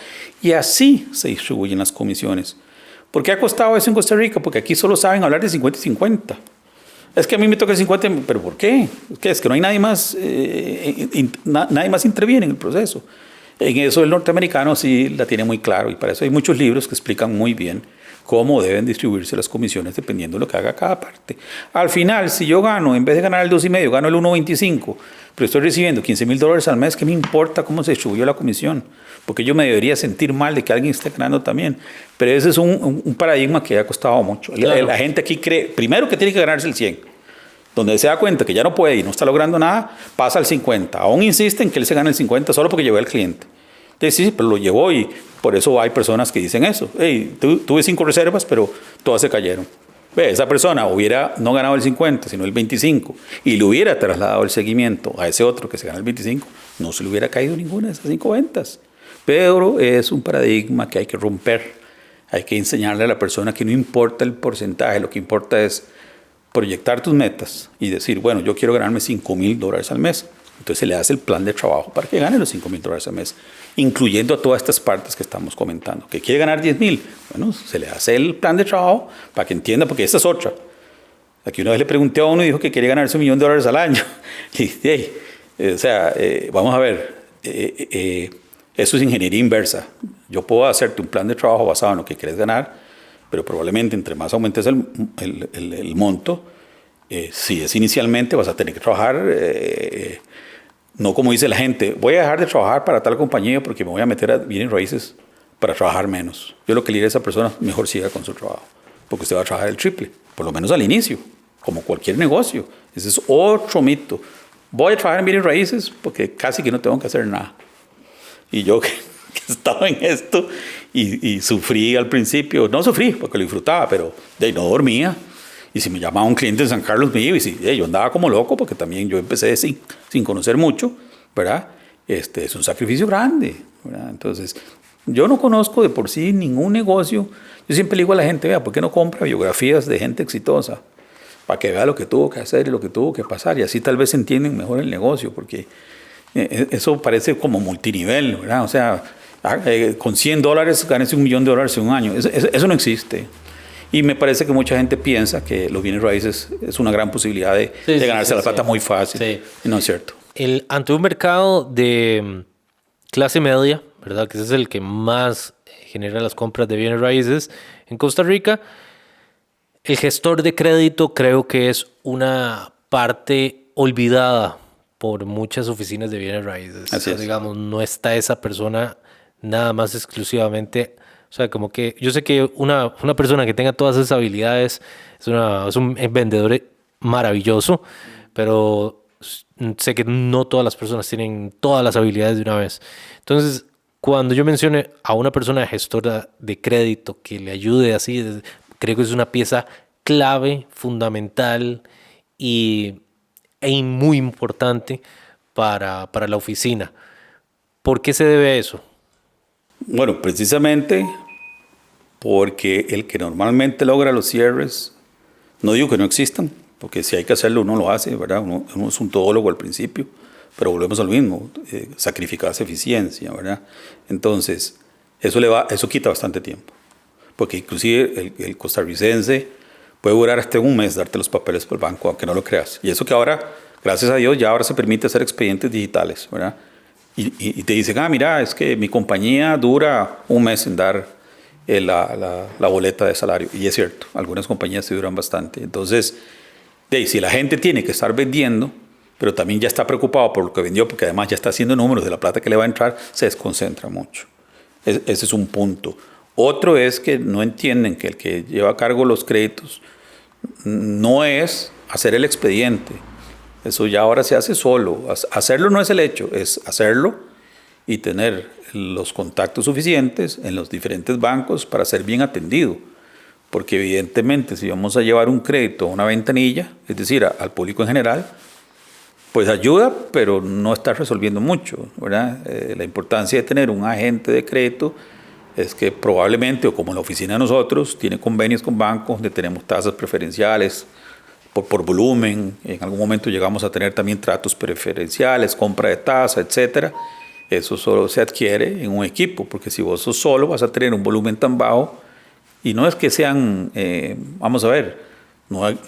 y así se distribuyen las comisiones. ¿Por qué ha costado eso en Costa Rica? Porque aquí solo saben hablar de 50 y 50. Es que a mí me toca el 50, ¿pero por qué? Es que no hay nadie más, nadie más interviene en el proceso. En eso el norteamericano sí la tiene muy claro y para eso hay muchos libros que explican muy bien cómo deben distribuirse las comisiones dependiendo de lo que haga cada parte. Al final, si yo gano, en vez de ganar el 2,5, gano el 1,25, pero estoy recibiendo $15,000 al mes, ¿qué me importa cómo se distribuyó la comisión? Porque yo me debería sentir mal de que alguien esté ganando también. Pero ese es un paradigma que ha costado mucho. Claro. La gente aquí cree, primero que tiene que ganarse el 100. Donde se da cuenta que ya no puede y no está logrando nada, pasa al 50. Aún insiste en que él se gane el 50 solo porque llevó al cliente. Entonces, sí, pero lo llevó y por eso hay personas que dicen eso. Hey, tuve 5 reservas, pero todas se cayeron. Esa persona hubiera no ganado el 50, sino el 25, y le hubiera trasladado el seguimiento a ese otro que se gana el 25, no se le hubiera caído ninguna de esas 5 ventas. Pero es un paradigma que hay que romper. Hay que enseñarle a la persona que no importa el porcentaje, lo que importa es proyectar tus metas y decir, bueno, yo quiero ganarme $5,000 al mes. Entonces se le hace el plan de trabajo para que gane los $5,000 al mes, incluyendo a todas estas partes que estamos comentando. ¿Que quiere ganar 10,000? Bueno, se le hace el plan de trabajo para que entienda, porque esta es otra. Aquí una vez le pregunté a uno y dijo que quería ganarse $1,000,000 al año. Y dije, vamos a ver, eso es ingeniería inversa. Yo puedo hacerte un plan de trabajo basado en lo que quieres ganar, pero probablemente entre más aumentes el monto, si es inicialmente vas a tener que trabajar, no como dice la gente, voy a dejar de trabajar para tal compañía porque me voy a meter a bienes raíces para trabajar menos. Yo lo que le diré a esa persona, mejor siga con su trabajo, porque usted va a trabajar el triple, por lo menos al inicio, como cualquier negocio. Ese es otro mito. Voy a trabajar en bienes raíces porque casi que no tengo que hacer nada. Y yo que estaba en esto y sufrí al principio, no sufrí porque lo disfrutaba, pero no dormía. Y si me llamaba un cliente en San Carlos, me iba y yo andaba como loco porque también yo empecé sin conocer mucho, ¿verdad? Es un sacrificio grande, ¿verdad? Entonces, yo no conozco de por sí ningún negocio. Yo siempre le digo a la gente, vea, ¿por qué no compra biografías de gente exitosa? Para que vea lo que tuvo que hacer y lo que tuvo que pasar. Y así tal vez entienden mejor el negocio, porque eso parece como multinivel, ¿verdad? O sea, con $100 ganes $1,000,000 en un año. Eso no existe. Y me parece que mucha gente piensa que los bienes raíces es una gran posibilidad de ganarse la plata muy fácil. Sí. Y no es cierto. Ante un mercado de clase media, ¿verdad? Que ese es el que más genera las compras de bienes raíces en Costa Rica, el gestor de crédito creo que es una parte olvidada por muchas oficinas de bienes raíces. Así es. Digamos, no está esa persona nada más exclusivamente. O sea, como que yo sé que una persona que tenga todas esas habilidades es un vendedor maravilloso, pero sé que no todas las personas tienen todas las habilidades de una vez. Entonces, cuando yo mencione a una persona gestora de crédito que le ayude así, creo que es una pieza clave, fundamental y muy importante para la oficina. ¿Por qué se debe a eso? Bueno, precisamente porque el que normalmente logra los cierres, no digo que no existan, porque si hay que hacerlo uno lo hace, ¿verdad? Uno es un todólogo al principio, pero volvemos al mismo, sacrificarse eficiencia, ¿verdad? Entonces, eso quita bastante tiempo, porque inclusive el costarricense puede durar hasta un mes darte los papeles por el banco, aunque no lo creas. Y eso que ahora, gracias a Dios, ya ahora se permite hacer expedientes digitales, ¿verdad? Y te dicen, mira, es que mi compañía dura un mes en dar la boleta de salario. Y es cierto, algunas compañías se duran bastante. Entonces, si la gente tiene que estar vendiendo, pero también ya está preocupado por lo que vendió, porque además ya está haciendo números de la plata que le va a entrar, se desconcentra mucho. Ese es un punto. Otro es que no entienden que el que lleva a cargo los créditos no es hacer el expediente. Eso ya ahora se hace solo. Hacerlo no es el hecho, es hacerlo y tener los contactos suficientes en los diferentes bancos para ser bien atendido. Porque evidentemente si vamos a llevar un crédito a una ventanilla, es decir, al público en general, pues ayuda, pero no está resolviendo mucho, ¿verdad? La importancia de tener un agente de crédito es que probablemente, o como en la oficina de nosotros, tiene convenios con bancos donde tenemos tasas preferenciales por volumen. En algún momento llegamos a tener también tratos preferenciales, compra de tasa, etcétera. Eso solo se adquiere en un equipo, porque si vos sos solo vas a tener un volumen tan bajo. Y no es que sean, vamos a ver, no hay,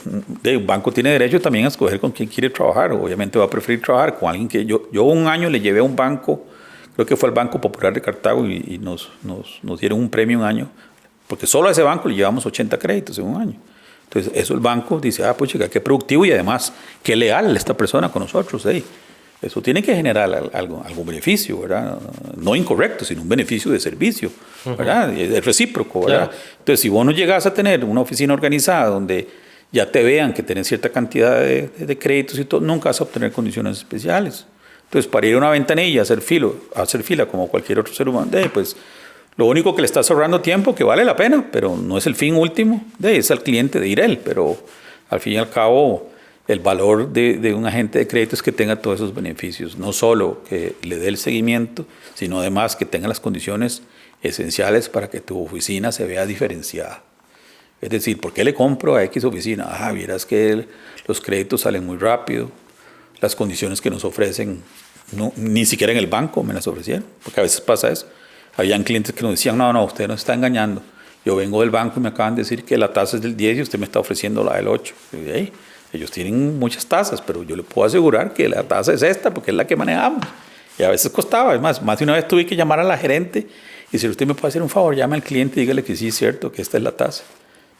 un banco tiene derecho también a escoger con quién quiere trabajar. Obviamente va a preferir trabajar con alguien que yo un año le llevé a un banco, creo que fue el Banco Popular de Cartago, y nos dieron un premio un año, porque solo a ese banco le llevamos 80 créditos en un año. Entonces eso el banco dice, pues chica, qué productivo y además qué leal esta persona con nosotros. Eso tiene que generar algún beneficio, ¿verdad? No incorrecto, sino un beneficio de servicio, ¿verdad? Es recíproco, ¿verdad? Claro. Entonces, si vos no llegás a tener una oficina organizada donde ya te vean que tenés cierta cantidad de créditos y todo, nunca vas a obtener condiciones especiales. Entonces, para ir a una ventanilla, hacer fila como cualquier otro ser humano, pues lo único que le estás ahorrando tiempo, que vale la pena, pero no es el fin último, es al cliente de ir él, pero al fin y al cabo el valor de un agente de crédito es que tenga todos esos beneficios, no solo que le dé el seguimiento, sino además que tenga las condiciones esenciales para que tu oficina se vea diferenciada. Es decir, ¿por qué le compro a X oficina? Vieras que los créditos salen muy rápido, las condiciones que nos ofrecen, ni siquiera en el banco me las ofrecieron, porque a veces pasa eso. Habían clientes que nos decían, no, usted nos está engañando. Yo vengo del banco y me acaban de decir que la tasa es del 10 y usted me está ofreciendo la del 8. Y ellos tienen muchas tasas, pero yo le puedo asegurar que la tasa es esta porque es la que manejamos. Y a veces costaba, además, más de una vez tuve que llamar a la gerente y si usted me puede hacer un favor, llame al cliente y dígale que sí es cierto, que esta es la tasa.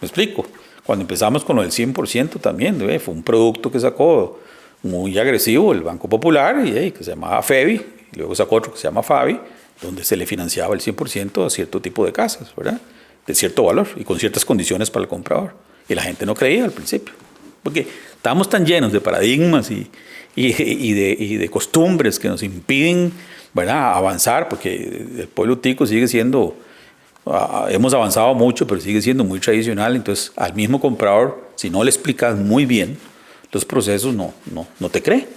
¿Me explico? Cuando empezamos con lo del 100% también, fue un producto que sacó muy agresivo el Banco Popular y que se llamaba FEBI, y luego sacó otro que se llama FABI, donde se le financiaba el 100% a cierto tipo de casas, ¿verdad? De cierto valor y con ciertas condiciones para el comprador. Y la gente no creía al principio. Porque estamos tan llenos de paradigmas y de costumbres que nos impiden, ¿verdad?, avanzar, porque el pueblo tico sigue siendo, hemos avanzado mucho, pero sigue siendo muy tradicional. Entonces, al mismo comprador, si no le explicas muy bien los procesos, no te cree,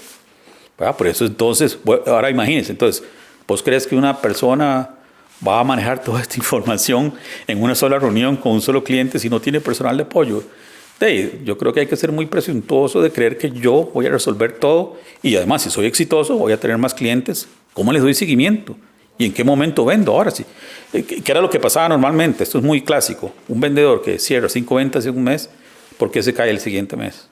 ¿verdad? Por eso, entonces, ahora imagínense, entonces, ¿vos crees que una persona va a manejar toda esta información en una sola reunión con un solo cliente si no tiene personal de apoyo? Yo creo que hay que ser muy presuntuoso de creer que yo voy a resolver todo y además si soy exitoso voy a tener más clientes. ¿Cómo les doy seguimiento? ¿Y en qué momento vendo? Ahora sí. ¿Qué era lo que pasaba normalmente? Esto es muy clásico. Un vendedor que cierra 5 ventas en un mes, ¿por qué se cae el siguiente mes?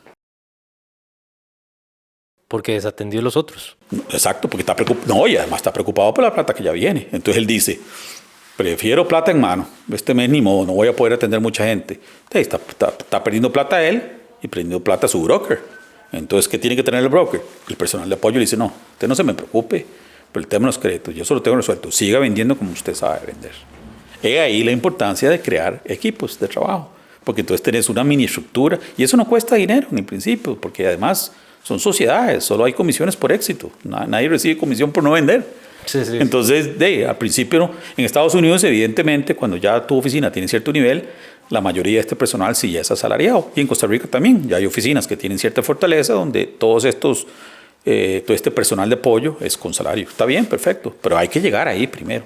Porque desatendió a los otros. Exacto, porque está preocupado. No, y además está preocupado por la plata que ya viene. Entonces él dice, prefiero plata en mano. Este mes ni modo, no voy a poder atender mucha gente. Está perdiendo plata él y perdiendo plata su broker. Entonces, ¿qué tiene que tener el broker? El personal de apoyo le dice, no, usted no se me preocupe por el tema de los créditos. Yo solo tengo resuelto. Siga vendiendo como usted sabe vender. Y ahí la importancia de crear equipos de trabajo. Porque entonces tenés una mini estructura. Y eso no cuesta dinero en el principio. Porque además son sociedades. Solo hay comisiones por éxito. Nadie recibe comisión por no vender. Sí. Entonces, al principio, en Estados Unidos, evidentemente, cuando ya tu oficina tiene cierto nivel, la mayoría de este personal sí es asalariado. Y en Costa Rica también. Ya hay oficinas que tienen cierta fortaleza donde todo este personal de apoyo es con salario. Está bien, perfecto. Pero hay que llegar ahí primero.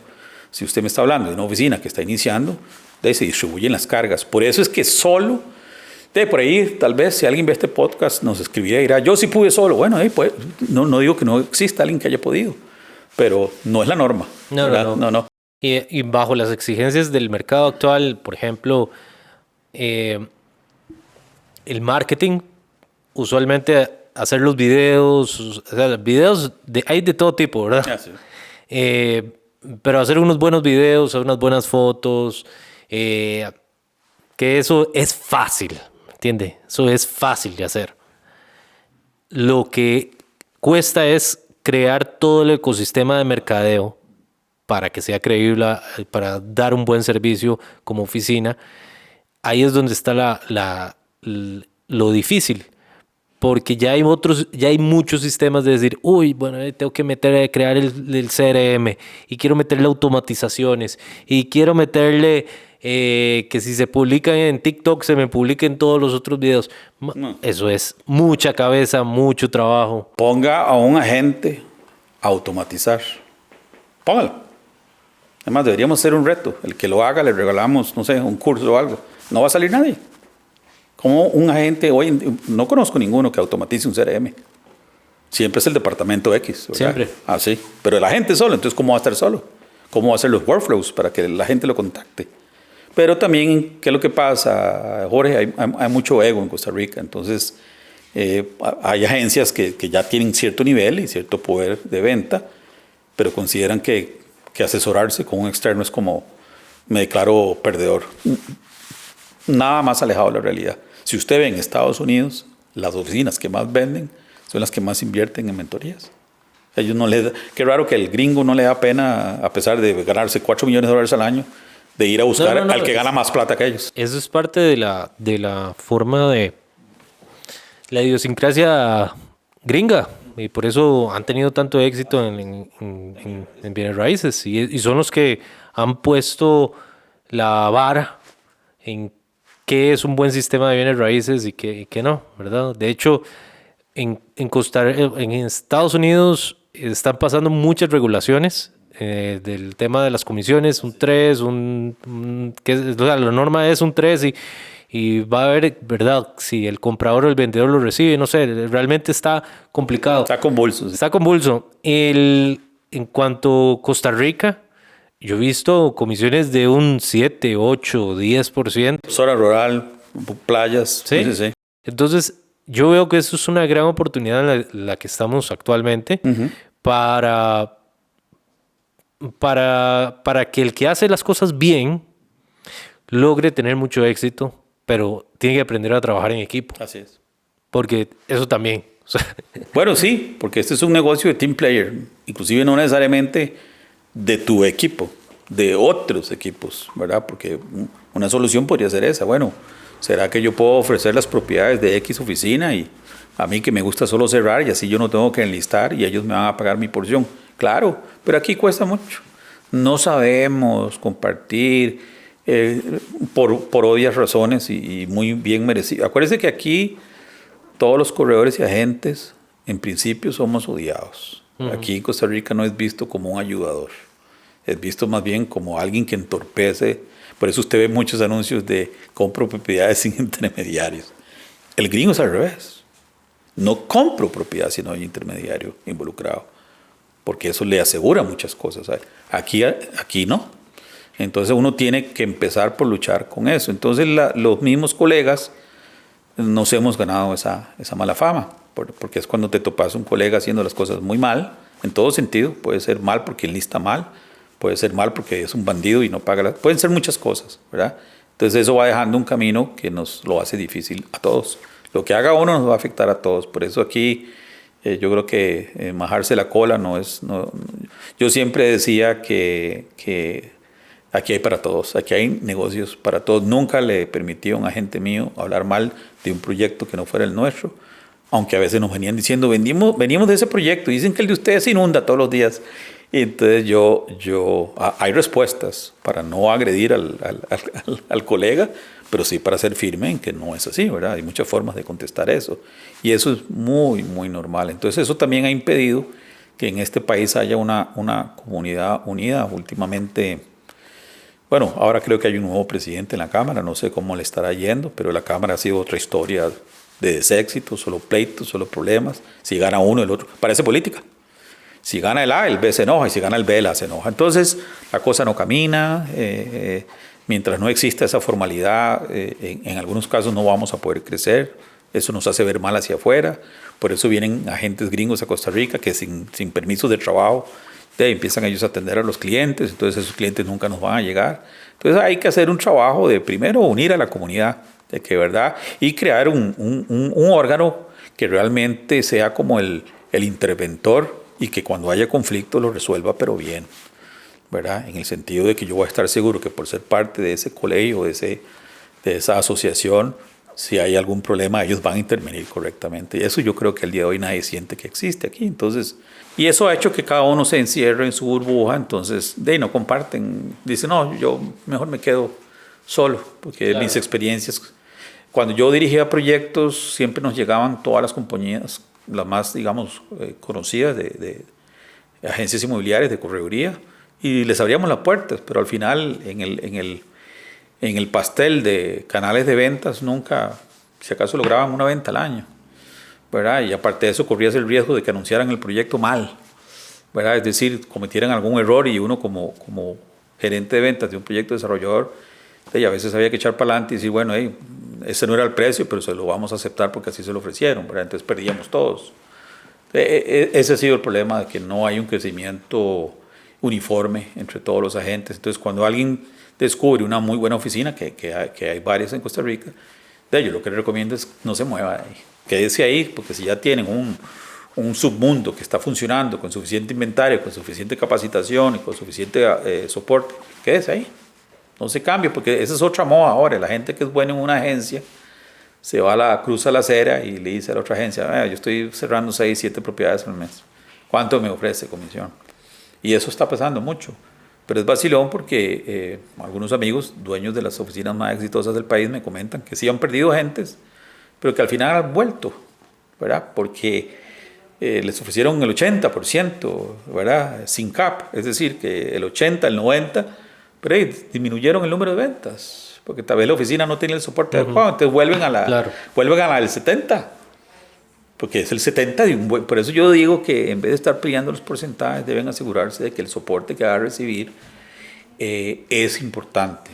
Si usted me está hablando de una oficina que está iniciando, se distribuyen las cargas. Por eso es que solo, por ahí, tal vez, si alguien ve este podcast, nos escribirá y dirá, yo sí pude solo. Bueno, pues, no digo que no exista alguien que haya podido. Pero no es la norma. No. Y bajo las exigencias del mercado actual, por ejemplo, el marketing, usualmente hacer los videos, o sea, hay de todo tipo, ¿verdad? Sí. Pero hacer unos buenos videos, unas buenas fotos, que eso es fácil, ¿entiende? Eso es fácil de hacer. Lo que cuesta es crear todo el ecosistema de mercadeo para que sea creíble, para dar un buen servicio como oficina. Ahí es donde está lo difícil, porque ya hay muchos sistemas de decir, uy, bueno, tengo que crear el CRM y quiero meterle automatizaciones y quiero meterle que si se publica en TikTok se me publiquen todos los otros videos. No. Eso es mucha cabeza, mucho trabajo. Ponga a un agente a automatizar. Póngalo. Además, deberíamos hacer un reto. El que lo haga, le regalamos, no sé, un curso o algo. No va a salir nadie. Como un agente, hoy no conozco ninguno que automatice un CRM. Siempre es el departamento X, ¿verdad? Siempre. Ah, sí. Pero la gente solo, entonces ¿cómo va a estar solo? ¿Cómo va a hacer los workflows para que la gente lo contacte? Pero también, ¿qué es lo que pasa, Jorge? Hay mucho ego en Costa Rica. Entonces, hay agencias que ya tienen cierto nivel y cierto poder de venta, pero consideran que asesorarse con un externo es como, me declaro perdedor. Nada más alejado de la realidad. Si usted ve en Estados Unidos, las oficinas que más venden son las que más invierten en mentorías. Ellos no les da, qué raro que el gringo no le da pena, a pesar de ganarse $4 millones al año, de ir a buscar al que gana más plata que ellos. Eso es parte de la forma de la idiosincrasia gringa. Y por eso han tenido tanto éxito en bienes raíces. Y son los que han puesto la vara en qué es un buen sistema de bienes raíces y qué no, ¿verdad? De hecho, en Estados Unidos están pasando muchas regulaciones del tema de las comisiones, un 3, la norma es un 3 y va a haber, ¿verdad? Si el comprador o el vendedor lo recibe, no sé, realmente está complicado. Está convulso. Sí. Está convulso. En cuanto a Costa Rica, yo he visto comisiones de un 7, 8, 10%. Zona rural, playas. ¿Sí? Sí, sí, sí. Entonces, yo veo que eso es una gran oportunidad en la que estamos actualmente para que el que hace las cosas bien logre tener mucho éxito, pero tiene que aprender a trabajar en equipo. Así es. Porque eso también. O sea, bueno, sí, porque este es un negocio de team player, inclusive no necesariamente de tu equipo, de otros equipos, ¿verdad? Porque una solución podría ser esa. Bueno, ¿será que yo puedo ofrecer las propiedades de X oficina y a mí que me gusta solo cerrar y así yo no tengo que enlistar y ellos me van a pagar mi porción? Claro, pero aquí cuesta mucho. No sabemos compartir por obvias razones y muy bien merecido. Acuérdense que aquí todos los corredores y agentes en principio somos odiados. Aquí en Costa Rica no es visto como un ayudador. Es visto más bien como alguien que entorpece. Por eso usted ve muchos anuncios de compro propiedades sin intermediarios. El gringo es al revés. No compro propiedad si no hay intermediario involucrado, porque eso le asegura muchas cosas. Aquí no. Entonces uno tiene que empezar por luchar con eso. Entonces los mismos colegas nos hemos ganado esa mala fama, porque es cuando te topas un colega haciendo las cosas muy mal, en todo sentido. Puede ser mal porque enlista mal, puede ser mal porque es un bandido y no paga pueden ser muchas cosas, ¿verdad? Entonces eso va dejando un camino que nos lo hace difícil a todos. Lo que haga uno nos va a afectar a todos. Por eso aquí yo creo que majarse la cola no es... Yo siempre decía que aquí hay para todos, aquí hay negocios para todos. Nunca le permití a un agente mío hablar mal de un proyecto que no fuera el nuestro, aunque a veces nos venían diciendo, venimos de ese proyecto, dicen que el de ustedes se inunda todos los días. Y entonces hay respuestas para no agredir al colega, pero sí para ser firme en que no es así, ¿verdad? Hay muchas formas de contestar eso. Y eso es muy, muy normal. Entonces eso también ha impedido que en este país haya una comunidad unida. Últimamente, bueno, ahora creo que hay un nuevo presidente en la Cámara, no sé cómo le estará yendo, pero la Cámara ha sido otra historia de deséxito, solo pleitos, solo problemas. Si gana uno, el otro. Parece política. Si gana el A, el B se enoja, y si gana el B, el A se enoja. Entonces, la cosa no camina. Mientras no exista esa formalidad, en algunos casos no vamos a poder crecer. Eso nos hace ver mal hacia afuera. Por eso vienen agentes gringos a Costa Rica que sin permisos de trabajo empiezan ellos a atender a los clientes. Entonces, esos clientes nunca nos van a llegar. Entonces, hay que hacer un trabajo de primero unir a la comunidad, de que verdad, y crear un órgano que realmente sea como el interventor y que cuando haya conflicto lo resuelva, pero bien, ¿verdad? En el sentido de que yo voy a estar seguro que por ser parte de ese colegio, de esa asociación, si hay algún problema, ellos van a intervenir correctamente. Y eso yo creo que al día de hoy nadie siente que existe aquí. Entonces, y eso ha hecho que cada uno se encierre en su burbuja, entonces no comparten. Dicen, no, yo mejor me quedo solo, porque mis experiencias... Cuando yo dirigía proyectos, siempre nos llegaban todas las compañías, las más, digamos, conocidas de agencias inmobiliarias, de correduría, y les abríamos las puertas, pero al final en el pastel de canales de ventas nunca, si acaso lograban una venta al año, ¿verdad? Y aparte de eso corrías el riesgo de que anunciaran el proyecto mal, ¿verdad? Es decir, cometieran algún error y uno como gerente de ventas de un proyecto desarrollador, a veces había que echar para adelante y decir, bueno, ese no era el precio, pero se lo vamos a aceptar porque así se lo ofrecieron, ¿verdad? Entonces perdíamos todos. Ese ha sido el problema, de que no hay un crecimiento uniforme entre todos los agentes. Entonces, cuando alguien descubre una muy buena oficina, que hay varias en Costa Rica, yo lo que le recomiendo es no se mueva ahí, quédese ahí, porque si ya tienen un submundo que está funcionando con suficiente inventario, con suficiente capacitación y con suficiente soporte, quédese ahí. No se cambie, porque esa es otra moda ahora. La gente que es buena en una agencia se va cruza la acera y le dice a la otra agencia, yo estoy cerrando 6, 7 propiedades al mes. ¿Cuánto me ofrece comisión? Y eso está pasando mucho. Pero es vacilón porque algunos amigos, dueños de las oficinas más exitosas del país, me comentan que sí han perdido gentes, pero que al final han vuelto, ¿verdad? Porque les ofrecieron el 80%, ¿verdad? Sin cap, es decir, que el 80, el 90%, pero disminuyeron el número de ventas, porque tal vez la oficina no tenía el soporte adecuado, entonces vuelven a la del 70%, porque es el 70% de un buen... Por eso yo digo que en vez de estar peleando los porcentajes, deben asegurarse de que el soporte que va a recibir es importante.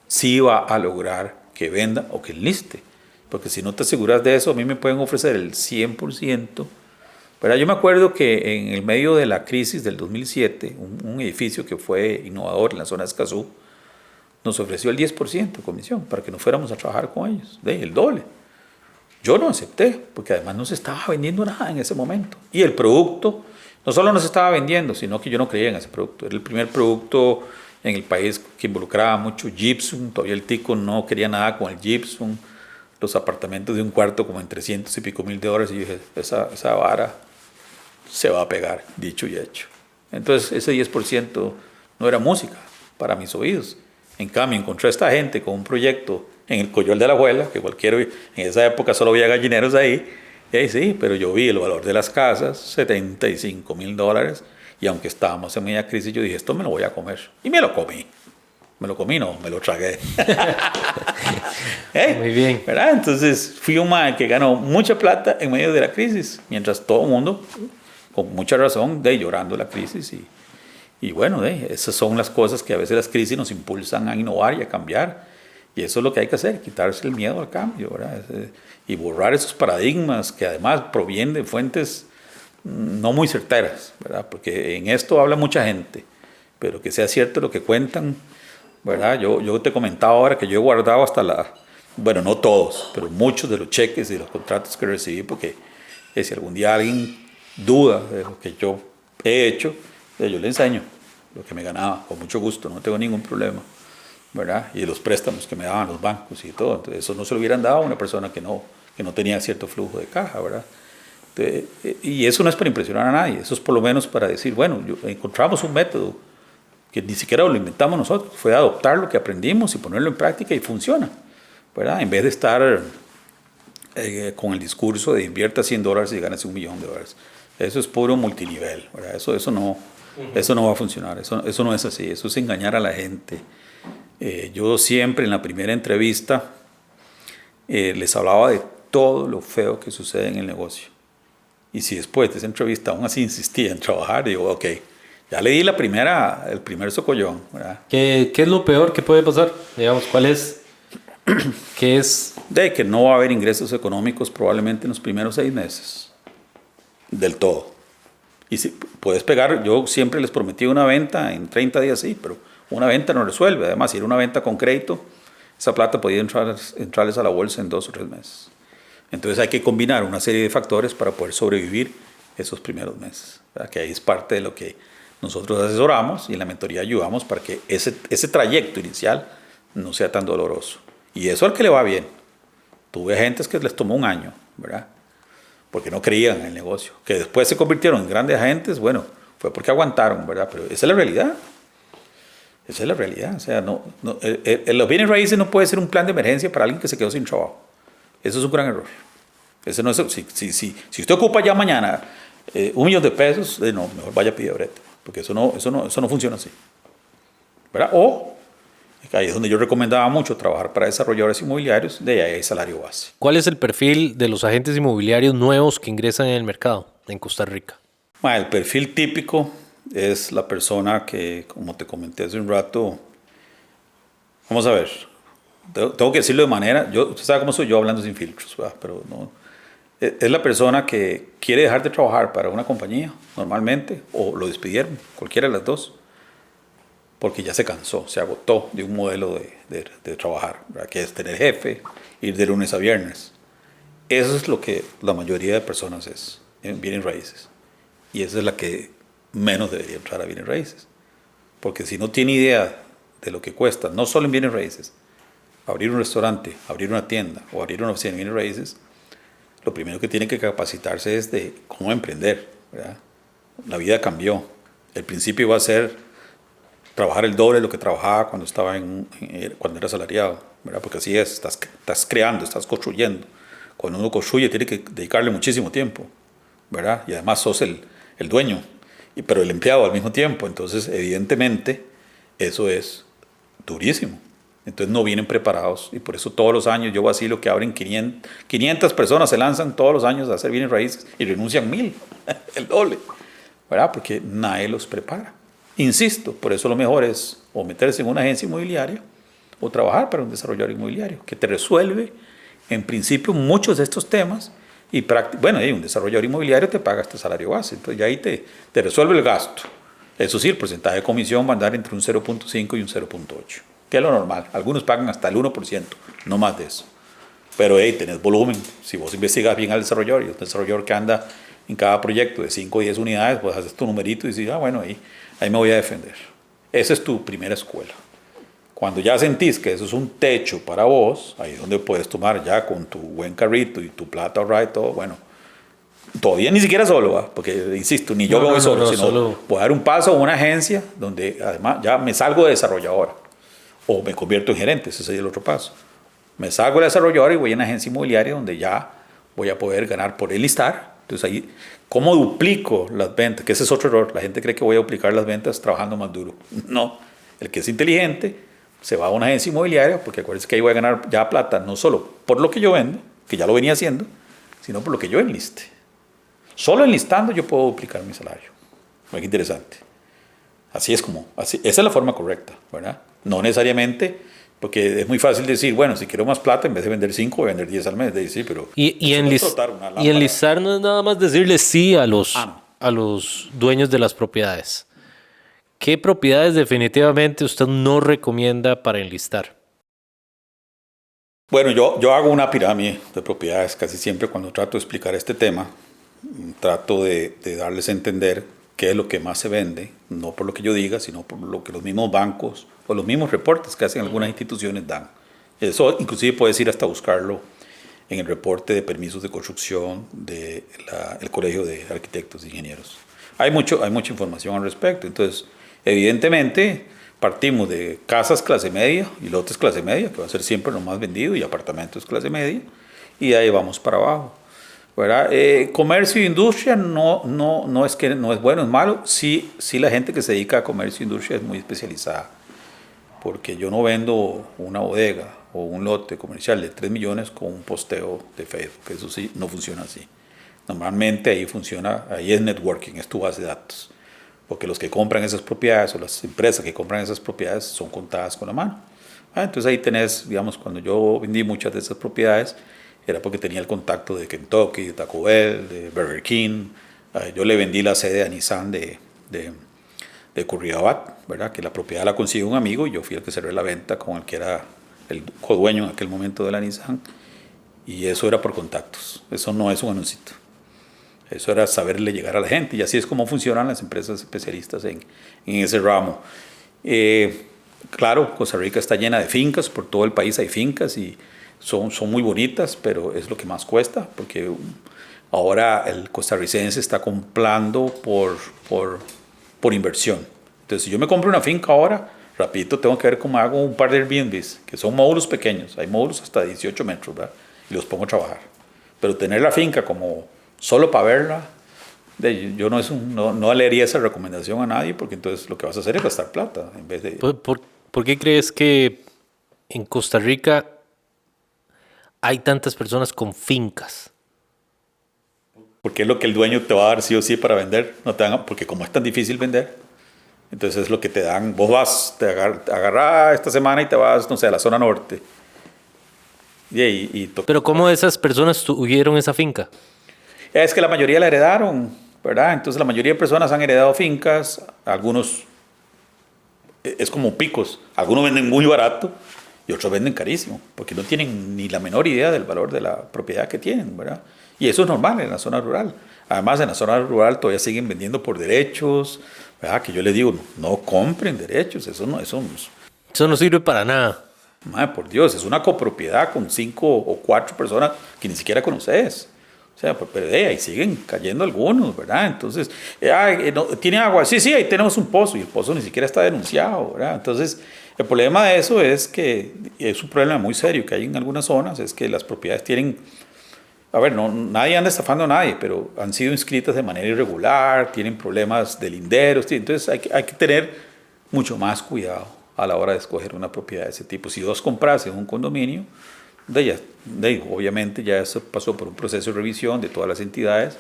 Sí va a lograr que venda o que enliste, porque si no te aseguras de eso, a mí me pueden ofrecer el 100%. Pero yo me acuerdo que en el medio de la crisis del 2007, un edificio que fue innovador en la zona de Escazú, nos ofreció el 10% de comisión para que nos fuéramos a trabajar con ellos, el doble. Yo no acepté, porque además no se estaba vendiendo nada en ese momento. Y el producto no solo no se estaba vendiendo, sino que yo no creía en ese producto. Era el primer producto en el país que involucraba mucho gypsum. Todavía el tico no quería nada con el gypsum. Los apartamentos de un cuarto como en 300 y pico mil de dólares. Y yo dije, esa vara se va a pegar, dicho y hecho. Entonces ese 10% no era música para mis oídos. En cambio, encontré a esta gente con un proyecto en el Coyol de la Abuela, que en esa época solo había gallineros ahí, sí, pero yo vi el valor de las casas, $75,000, y aunque estábamos en media crisis, yo dije, esto me lo voy a comer. Y me lo comí. Me lo comí, no, me lo tragué. Muy bien. ¿Verdad? Entonces fui un man que ganó mucha plata en medio de la crisis, mientras todo el mundo, con mucha razón, llorando la crisis. Y bueno, esas son las cosas que a veces las crisis nos impulsan a innovar y a cambiar. Y eso es lo que hay que hacer, quitarse el miedo al cambio, ¿verdad? Y borrar esos paradigmas que además provienen de fuentes no muy certeras, ¿verdad? Porque en esto habla mucha gente, pero que sea cierto lo que cuentan, ¿verdad? Yo te comentaba ahora que yo he guardado hasta bueno, no todos, pero muchos de los cheques y los contratos que recibí, porque si algún día alguien duda de lo que yo he hecho, yo le enseño lo que me ganaba, con mucho gusto, no tengo ningún problema, ¿verdad? Y los préstamos que me daban los bancos y todo. Entonces, eso no se lo hubieran dado a una persona que no tenía cierto flujo de caja, ¿verdad? Entonces, y eso no es para impresionar a nadie, eso es por lo menos para decir, bueno, encontramos un método que ni siquiera lo inventamos nosotros, fue adoptar lo que aprendimos y ponerlo en práctica y funciona, ¿verdad? En vez de estar con el discurso de invierta $100 y ganas $1 millón. Eso es puro multinivel, ¿verdad? Eso no va a funcionar, eso no es así, eso es engañar a la gente. Yo siempre en la primera entrevista les hablaba de todo lo feo que sucede en el negocio. Y si después de esa entrevista aún así insistía en trabajar, digo, ok, ya le di el primer socollón, ¿verdad? ¿Qué es lo peor que puede pasar? Digamos, ¿cuál es? ¿Qué es? De que no va a haber ingresos económicos probablemente en los primeros 6 meses. Del todo. Y si puedes pegar, yo siempre les prometí una venta en 30 días, sí, pero una venta no resuelve. Además, si era una venta con crédito, esa plata podía entrarles a la bolsa en 2 o 3 meses. Entonces hay que combinar una serie de factores para poder sobrevivir esos primeros meses, ¿verdad? Que ahí es parte de lo que nosotros asesoramos y en la mentoría ayudamos para que ese trayecto inicial no sea tan doloroso. Y eso al que le va bien. Tuve agentes que les tomó un año, ¿verdad? Porque no creían en el negocio. Que después se convirtieron en grandes agentes, bueno, fue porque aguantaron, ¿verdad? Pero esa es la realidad. Esa es la realidad. O sea, los bienes raíces no puede ser un plan de emergencia para alguien que se quedó sin trabajo. Eso es un gran error. Eso no es, si usted ocupa ya mañana $1 millón de pesos, no, mejor vaya a pedir brete, porque eso no funciona así, ¿verdad? O ahí es donde yo recomendaba mucho trabajar para desarrolladores inmobiliarios, de ahí hay salario base. ¿Cuál es el perfil de los agentes inmobiliarios nuevos que ingresan en el mercado en Costa Rica? El perfil típico es la persona que, como te comenté hace un rato, vamos a ver, tengo que decirlo de manera, usted sabe cómo soy yo hablando sin filtros, ¿verdad? Pero no, es la persona que quiere dejar de trabajar para una compañía, normalmente, o lo despidieron, cualquiera de las dos, porque ya se cansó, se agotó de un modelo de trabajar, ¿verdad? Que es tener jefe, ir de lunes a viernes. Eso es lo que la mayoría de personas es en bienes raíces. Y esa es la que menos debería entrar a bienes raíces. Porque si no tiene idea de lo que cuesta, no solo en bienes raíces, abrir un restaurante, abrir una tienda o abrir una oficina en bienes raíces, lo primero que tiene que capacitarse es de cómo emprender, ¿verdad? La vida cambió. El principio iba a ser trabajar el doble de lo que trabajaba cuando cuando era asalariado, ¿verdad? Porque así es, estás creando, estás construyendo. Cuando uno construye tiene que dedicarle muchísimo tiempo, ¿verdad? Y además sos el dueño, pero el empleado al mismo tiempo. Entonces, evidentemente, eso es durísimo. Entonces no vienen preparados y por eso todos los años yo vacilo que abren 500 personas se lanzan todos los años a hacer bienes raíces y renuncian 1000, el doble, ¿verdad? Porque nadie los prepara. Insisto, por eso lo mejor es o meterse en una agencia inmobiliaria o trabajar para un desarrollador inmobiliario que te resuelve en principio muchos de estos temas y bueno, un desarrollador inmobiliario te paga este salario base, entonces ya ahí te resuelve el gasto. Eso sí, el porcentaje de comisión va a andar entre un 0.5 y un 0.8. Que es lo normal. Algunos pagan hasta el 1%, no más de eso. Pero tenés volumen. Si vos investigas bien al desarrollador y un desarrollador que anda en cada proyecto de 5 o 10 unidades, pues haces tu numerito y dices, bueno, ahí me voy a defender. Esa es tu primera escuela. Cuando ya sentís que eso es un techo para vos, ahí es donde puedes tomar ya con tu buen carrito y tu plata ahorrada y todo, bueno, todavía ni siquiera solo, ¿va? Porque, insisto, ni yo me voy solo, sino voy a dar un paso a una agencia donde además ya me salgo de desarrolladora. O me convierto en gerente, ese sería el otro paso. Me salgo de desarrollador y voy a una agencia inmobiliaria donde ya voy a poder ganar por enlistar. Entonces ahí, ¿cómo duplico las ventas? Que ese es otro error. La gente cree que voy a duplicar las ventas trabajando más duro. No, el que es inteligente se va a una agencia inmobiliaria porque acuérdense que ahí voy a ganar ya plata, no solo por lo que yo vendo, que ya lo venía haciendo, sino por lo que yo enliste. Solo enlistando yo puedo duplicar mi salario. Muy interesante. Así es esa es la forma correcta, ¿verdad? No necesariamente, porque es muy fácil decir, bueno, si quiero más plata, en vez de vender 5, voy a vender 10 al mes. Sí, pero y enlistar no es nada más decirle sí a los dueños de las propiedades. ¿Qué propiedades definitivamente usted no recomienda para enlistar? Bueno, yo hago una pirámide de propiedades casi siempre cuando trato de explicar este tema. Trato de darles a entender qué es lo que más se vende, no por lo que yo diga, sino por lo que los mismos bancos o los mismos reportes que hacen algunas instituciones dan. Eso inclusive puedes ir hasta buscarlo en el reporte de permisos de construcción del Colegio de Arquitectos e Ingenieros. Hay mucha información al respecto. Entonces, evidentemente, partimos de casas clase media y lotes clase media, que va a ser siempre lo más vendido, y apartamentos clase media, y de ahí vamos para abajo, ¿verdad? Comercio e industria no es que no es bueno, es malo. Sí, la gente que se dedica a comercio e industria es muy especializada, porque yo no vendo una bodega o un lote comercial de 3 millones con un posteo de Facebook. Eso sí, no funciona así. Normalmente ahí es networking, es tu base de datos, porque los que compran esas propiedades o las empresas que compran esas propiedades son contadas con la mano. Entonces ahí tenés, digamos, cuando yo vendí muchas de esas propiedades, era porque tenía el contacto de Kentucky, de Taco Bell, de Burger King. Yo le vendí la sede a Nissan de Curridabat, ¿verdad? Que la propiedad la consiguió un amigo y yo fui el que cerré la venta con el que era el codueño en aquel momento de la Nissan. Y eso era por contactos. Eso no es un anuncito. Eso era saberle llegar a la gente. Y así es como funcionan las empresas especialistas en ese ramo. Claro, Costa Rica está llena de fincas. Por todo el país hay fincas y son muy bonitas, pero es lo que más cuesta, porque ahora el costarricense está comprando por inversión. Entonces, si yo me compro una finca ahora, rapidito tengo que ver cómo hago un par de Airbnbs, que son módulos pequeños. Hay módulos hasta 18 metros, ¿verdad? Y los pongo a trabajar. Pero tener la finca como solo para verla, yo no le haría esa recomendación a nadie, porque entonces lo que vas a hacer es gastar plata en vez de... ¿Por qué crees que en Costa Rica hay tantas personas con fincas? Porque es lo que el dueño te va a dar sí o sí para vender. No te dan, porque como es tan difícil vender, entonces es lo que te dan. Vos vas, te agarras esta semana y te vas, no sé, a la zona norte. Pero ¿cómo esas personas tuvieron esa finca? Es que la mayoría la heredaron, ¿verdad? Entonces la mayoría de personas han heredado fincas. Algunos, es como picos. Algunos venden muy barato y otros venden carísimo, porque no tienen ni la menor idea del valor de la propiedad que tienen, ¿verdad? Y eso es normal en la zona rural. Además, en la zona rural todavía siguen vendiendo por derechos, ¿verdad? Que yo les digo, no compren derechos, eso no sirve para nada. Madre, por Dios, es una copropiedad con 5 o 4 personas que ni siquiera conoces. O sea, pero ahí siguen cayendo algunos, ¿verdad? Entonces, ¿tiene agua? Sí, ahí tenemos un pozo y el pozo ni siquiera está denunciado, ¿verdad? Entonces, el problema de eso es que es un problema muy serio que hay en algunas zonas, es que las propiedades tienen... A ver, nadie anda estafando a nadie, pero han sido inscritas de manera irregular, tienen problemas de linderos, entonces hay que tener mucho más cuidado a la hora de escoger una propiedad de ese tipo. Si vos compras en un condominio, obviamente ya eso pasó por un proceso de revisión de todas las entidades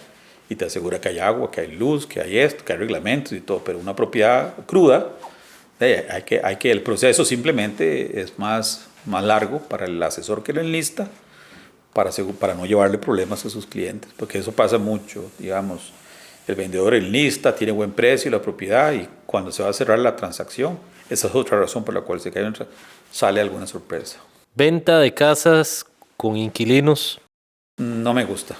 y te asegura que hay agua, que hay luz, que hay esto, que hay reglamentos y todo, pero una propiedad cruda, el proceso simplemente es más largo para el asesor que lo enlista, para no llevarle problemas a sus clientes, porque eso pasa mucho, digamos, el vendedor enlista, tiene buen precio la propiedad y cuando se va a cerrar la transacción, esa es otra razón por la cual sale alguna sorpresa. Venta de casas con inquilinos. No me gusta,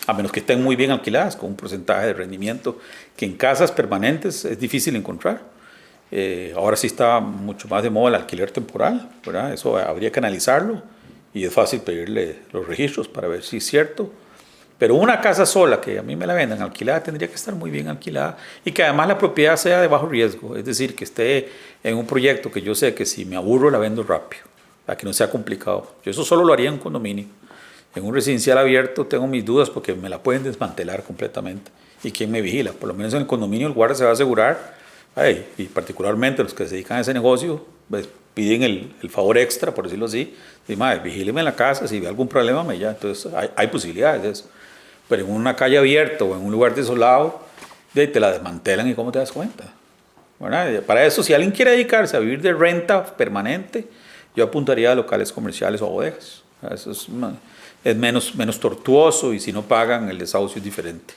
a menos que estén muy bien alquiladas, con un porcentaje de rendimiento que en casas permanentes es difícil encontrar. Ahora sí está mucho más de moda el alquiler temporal, ¿verdad? Eso habría que analizarlo. Y es fácil pedirle los registros para ver si es cierto. Pero una casa sola que a mí me la vendan alquilada tendría que estar muy bien alquilada y que además la propiedad sea de bajo riesgo. Es decir, que esté en un proyecto que yo sé que si me aburro la vendo rápido, para que no sea complicado. Yo eso solo lo haría en un condominio. En un residencial abierto tengo mis dudas porque me la pueden desmantelar completamente. ¿Y quién me vigila? Por lo menos en el condominio el guardia se va a asegurar, y particularmente los que se dedican a ese negocio, pues, piden el favor extra, por decirlo así, y vigíleme en la casa, si ve algún problema me llama. Entonces hay posibilidades de eso. Pero en una calle abierta o en un lugar desolado, te la desmantelan y ¿cómo te das cuenta? ¿Verdad? Para eso, si alguien quiere dedicarse a vivir de renta permanente, yo apuntaría a locales comerciales o a bodegas. Eso es menos tortuoso y si no pagan, el desahucio es diferente.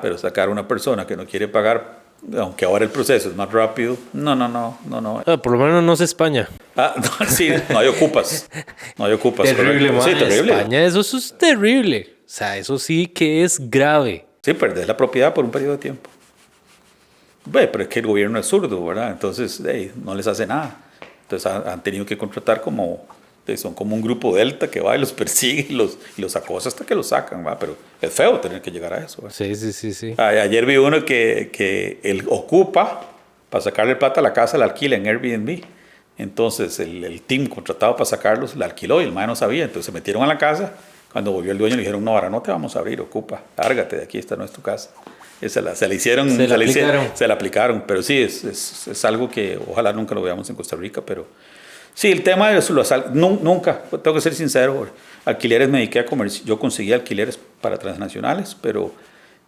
Pero sacar a una persona que no quiere pagar, aunque ahora el proceso es más rápido, no. Por lo menos no es España. Sí, no hay ocupas. Terrible, man. Sí, terrible. España, eso es terrible. O sea, eso sí que es grave. Sí, perder la propiedad por un periodo de tiempo. Pero es que el gobierno es zurdo, ¿verdad? Entonces, no les hace nada. Entonces han tenido que contratar son como un grupo delta que va y los persigue y los acosa hasta que los sacan, ¿va? Pero es feo tener que llegar a eso, ¿va? Sí. Ayer vi uno que él ocupa para sacarle plata a la casa, la alquila en Airbnb. Entonces el team contratado para sacarlos la alquiló y el mae no sabía. Entonces se metieron a la casa. Cuando volvió el dueño le dijeron, no, ahora no te vamos a abrir, ocupa, lárgate de aquí, esta no es tu casa. Y se la aplicaron. Pero sí, es algo que ojalá nunca lo veamos en Costa Rica, pero... Sí, el tema de eso, nunca, tengo que ser sincero, alquileres me dediqué a comercio, yo conseguí alquileres para transnacionales, pero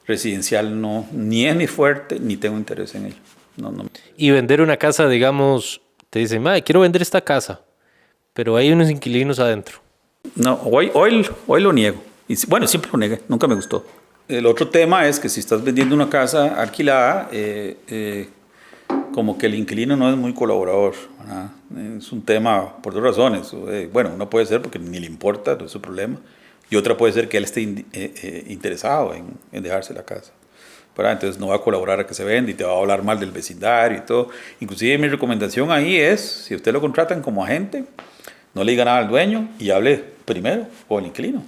residencial no, ni es mi fuerte, ni tengo interés en ello. No. Y vender una casa, digamos, te dicen, quiero vender esta casa, pero hay unos inquilinos adentro. No, hoy lo niego. Y, bueno, siempre lo negué, nunca me gustó. El otro tema es que si estás vendiendo una casa alquilada, como que el inquilino no es muy colaborador, ¿verdad? Es un tema por dos razones. Uno puede ser porque ni le importa, no es su problema. Y otra puede ser que él esté interesado en dejarse la casa, ¿verdad? Entonces no va a colaborar a que se venda y te va a hablar mal del vecindario y todo. Inclusive mi recomendación ahí es, si usted lo contratan como agente, No le diga nada al dueño y hable primero con el inquilino.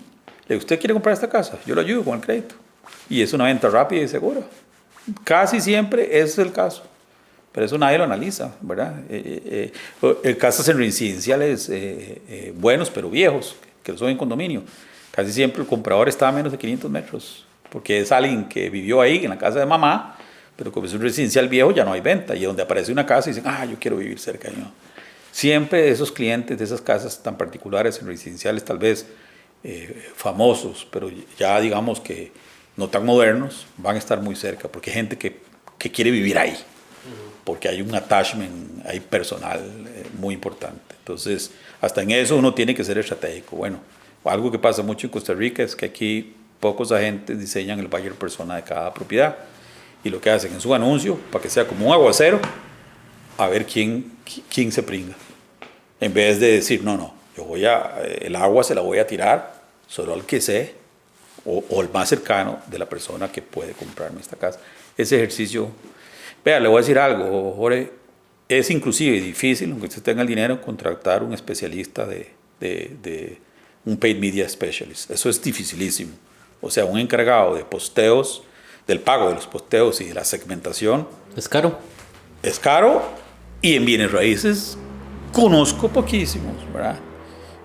Le diga, ¿usted quiere comprar esta casa? Yo lo ayudo con el crédito. Y es una venta rápida y segura. Casi siempre ese es el caso. Pero eso nadie lo analiza, ¿verdad? Casas en residenciales buenos, pero viejos, que lo son en condominio. Casi siempre el comprador está a menos de 500 metros. Porque es alguien que vivió ahí, en la casa de mamá, pero como es un residencial viejo ya no hay venta. Y donde aparece una casa dicen, yo quiero vivir cerca. Y no. Siempre esos clientes de esas casas tan particulares en residenciales tal vez famosos, pero ya digamos que no tan modernos, van a estar muy cerca, porque hay gente que quiere vivir ahí, porque hay un attachment ahí personal muy importante. Entonces, hasta en eso uno tiene que ser estratégico. Bueno, algo que pasa mucho en Costa Rica es que aquí pocos agentes diseñan el buyer persona de cada propiedad, y lo que hacen en su anuncio, para que sea como un aguacero, a ver quién se pringa. En vez de decir, no, el agua se la voy a tirar solo al que sé o el más cercano de la persona que puede comprarme esta casa. Ese ejercicio, vea, le voy a decir algo, Jorge, es inclusive difícil, aunque usted tenga el dinero, contratar un especialista de un paid media specialist. Eso es dificilísimo. O sea, un encargado de posteos, del pago de los posteos y de la segmentación. ¿Es caro? Es caro, y en bienes raíces conozco poquísimos, ¿verdad?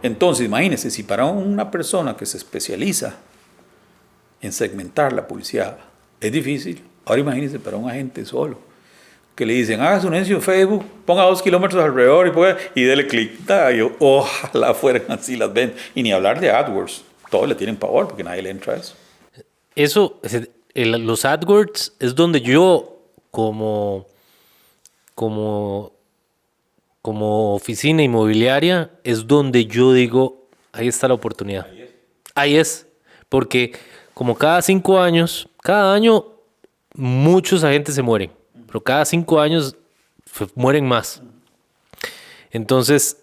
Entonces, imagínense, si para una persona que se especializa en segmentar la publicidad es difícil, ahora imagínense para un agente solo, que le dicen, haga su anuncio en Facebook, ponga 2 kilómetros alrededor y dele clic. Ojalá fueran así las ven. Y ni hablar de AdWords, todos le tienen pavor porque nadie le entra a eso. Los AdWords es donde yo, como oficina inmobiliaria, es donde yo digo, ahí está la oportunidad. Ahí es. Porque como cada 5 años, cada año muchos agentes se mueren, pero cada 5 años mueren más. Entonces,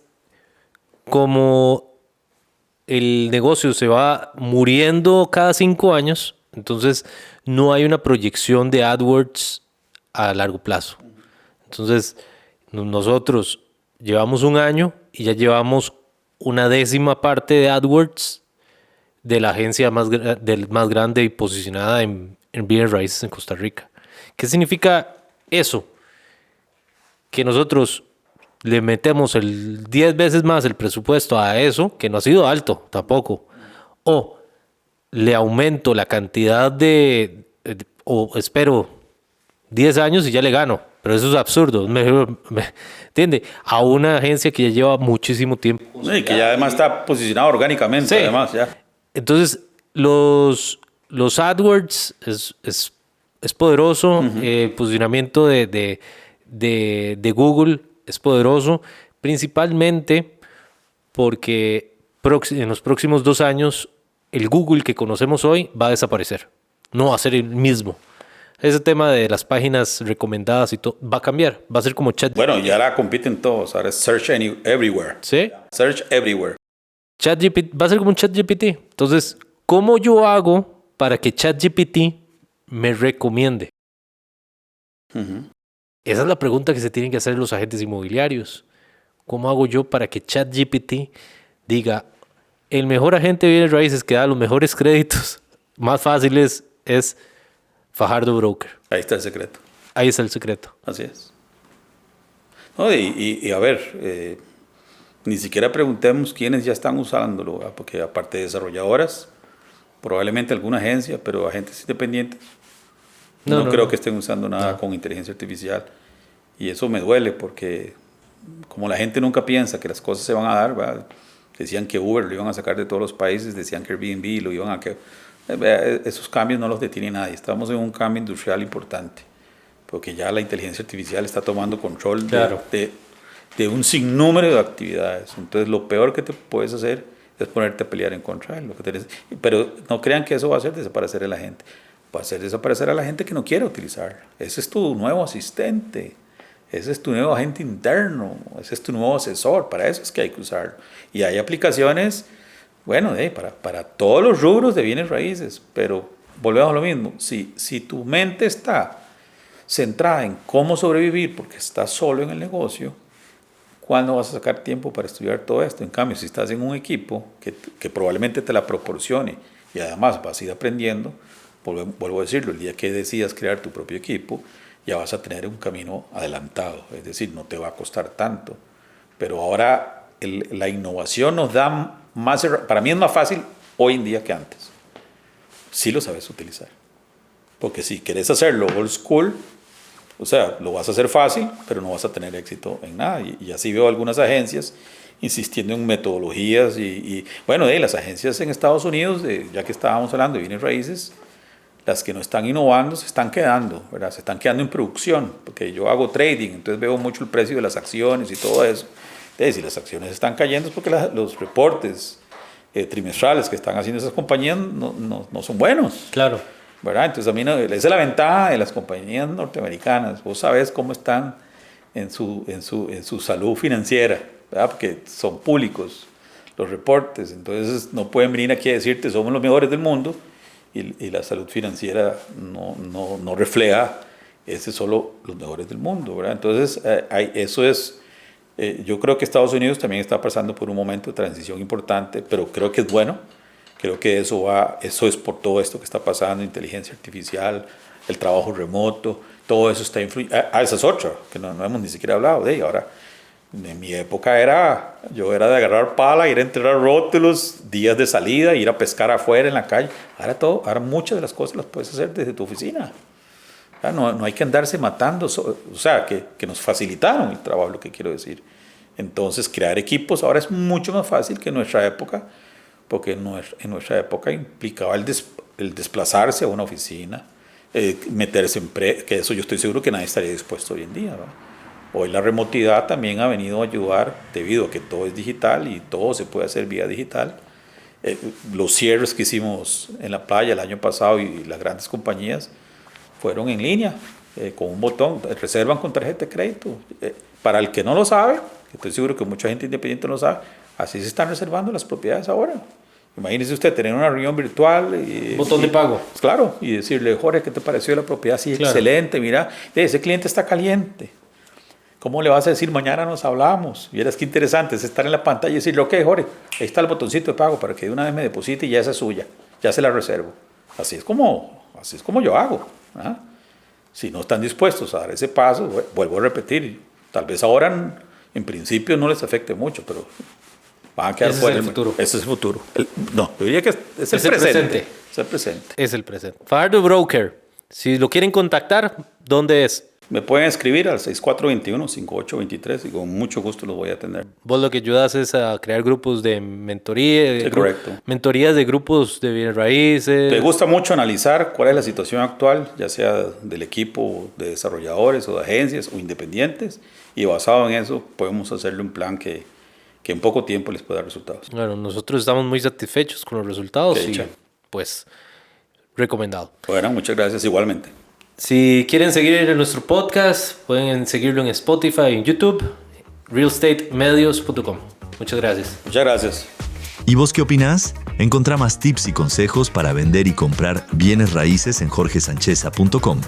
como el negocio se va muriendo cada 5 años, entonces no hay una proyección de AdWords a largo plazo. Entonces, nosotros llevamos 1 año y ya llevamos 1/10 parte de AdWords de la agencia más grande y posicionada en bienes raíces en Costa Rica. ¿Qué significa eso? Que nosotros le metemos 10 veces más el presupuesto a eso, que no ha sido alto tampoco, o le aumento la cantidad o espero 10 años y ya le gano. Pero eso es absurdo, ¿entiende? A una agencia que ya lleva muchísimo tiempo. Y que ya además está posicionada orgánicamente, sí. Además, ya. Entonces, los AdWords es poderoso, el posicionamiento de Google es poderoso, principalmente porque en los próximos 2 años el Google que conocemos hoy va a desaparecer, no va a ser el mismo. Ese tema de las páginas recomendadas y todo va a cambiar, va a ser como ChatGPT. Bueno, ya la compiten todos, ahora es Search Everywhere. ¿Sí? Search Everywhere. ChatGPT va a ser como un ChatGPT. Entonces, ¿cómo yo hago para que ChatGPT me recomiende? Esa es la pregunta que se tienen que hacer los agentes inmobiliarios. ¿Cómo hago yo para que ChatGPT diga, el mejor agente de bienes raíces que da los mejores créditos más fáciles es Fajardo Broker? Ahí está el secreto. Ahí está el secreto. Así es. No, y a ver, ni siquiera preguntemos quiénes ya están usándolo, ¿verdad? Porque aparte de desarrolladoras, probablemente alguna agencia, pero agentes independientes, no creo que estén usando nada con inteligencia artificial. Y eso me duele porque como la gente nunca piensa que las cosas se van a dar, ¿verdad? Decían que Uber lo iban a sacar de todos los países, decían que Airbnb lo iban a... Esos cambios no los detiene nadie. Estamos en un cambio industrial importante, porque ya la inteligencia artificial está tomando control de un sinnúmero de actividades. Entonces, lo peor que te puedes hacer es ponerte a pelear en contra de lo que tenés. Pero no crean que eso va a hacer desaparecer a la gente. Va a hacer desaparecer a la gente que no quiere utilizarla. Ese es tu nuevo asistente. Ese es tu nuevo agente interno. Ese es tu nuevo asesor. Para eso es que hay que usarlo. Y hay aplicaciones... Bueno, para todos los rubros de bienes raíces, pero volvemos a lo mismo. Si tu mente está centrada en cómo sobrevivir porque estás solo en el negocio, ¿cuándo vas a sacar tiempo para estudiar todo esto? En cambio, si estás en un equipo que probablemente te la proporcione y además vas a ir aprendiendo, vuelvo a decirlo, el día que decidas crear tu propio equipo, ya vas a tener un camino adelantado, es decir, no te va a costar tanto. Pero ahora la innovación nos da más, para mí es más fácil hoy en día que antes, si lo sabes utilizar. Porque si querés hacerlo old school, o sea, lo vas a hacer fácil, pero no vas a tener éxito en nada. Y así veo algunas agencias insistiendo en metodologías bueno, las agencias en Estados Unidos, ya que estábamos hablando de bienes raíces, las que no están innovando se están quedando, ¿verdad? Se están quedando en producción, porque yo hago trading, entonces veo mucho el precio de las acciones y todo eso. Entonces, si las acciones están cayendo es porque los reportes trimestrales que están haciendo esas compañías no son buenos. Claro. ¿Verdad? Entonces, a mí esa es la ventaja de las compañías norteamericanas. Vos sabés cómo están en su salud financiera, ¿verdad? Porque son públicos los reportes. Entonces, no pueden venir aquí a decirte somos los mejores del mundo y la salud financiera no refleja ese solo los mejores del mundo, ¿verdad? Entonces, eso es... yo creo que Estados Unidos también está pasando por un momento de transición importante, pero creo que es bueno. Creo que eso es por todo esto que está pasando, inteligencia artificial, el trabajo remoto, todo eso está influyendo. Esa es otra, que no hemos ni siquiera hablado de ella. Ahora, en mi época yo era de agarrar pala, ir a enterrar rótulos, días de salida, ir a pescar afuera en la calle. Ahora muchas de las cosas las puedes hacer desde tu oficina. No hay que andarse matando, o sea, que nos facilitaron el trabajo, lo que quiero decir. Entonces, crear equipos ahora es mucho más fácil que en nuestra época, porque en nuestra época implicaba el desplazarse a una oficina, meterse que eso yo estoy seguro que nadie estaría dispuesto hoy en día, ¿verdad? Hoy la remotidad también ha venido a ayudar debido a que todo es digital y todo se puede hacer vía digital. Los cierres que hicimos en la playa el año pasado y las grandes compañías fueron en línea, con un botón, reservan con tarjeta de crédito. Para el que no lo sabe, estoy seguro que mucha gente independiente no lo sabe, así se están reservando las propiedades ahora. Imagínese usted tener una reunión virtual. Botón de pago. Pues claro, y decirle, Jorge, ¿qué te pareció la propiedad? Sí, claro. Excelente, mira, ese cliente está caliente. ¿Cómo le vas a decir mañana nos hablamos? Vieras qué interesante es estar en la pantalla y decirle, ok, Jorge, ahí está el botoncito de pago para que de una vez me deposite y ya esa es suya, ya se la reservo. Así es como yo hago. ¿Ah? Si no están dispuestos a dar ese paso, vuelvo a repetir, tal vez ahora en principio no les afecte mucho, pero van a quedar fuera. Ese es el futuro. Ese es el futuro. No, yo diría que es el presente. Es el presente. Es el presente. Fajardo Broker, si lo quieren contactar, ¿dónde es? Me pueden escribir al 6421-5823 y con mucho gusto los voy a atender. Vos lo que ayudas es a crear grupos de mentoría. Sí, correcto. Mentorías de grupos de bienes raíces. Me gusta mucho analizar cuál es la situación actual, ya sea del equipo de desarrolladores o de agencias o independientes, y basado en eso podemos hacerle un plan que en poco tiempo les pueda dar resultados. Bueno, nosotros estamos muy satisfechos con los resultados y pues recomendado. Bueno, muchas gracias igualmente. Si quieren seguir en nuestro podcast, pueden seguirlo en Spotify y en YouTube, realestatemedios.com. Muchas gracias. Muchas gracias. ¿Y vos qué opinás? Encontrá más tips y consejos para vender y comprar bienes raíces en jorgesancheza.com.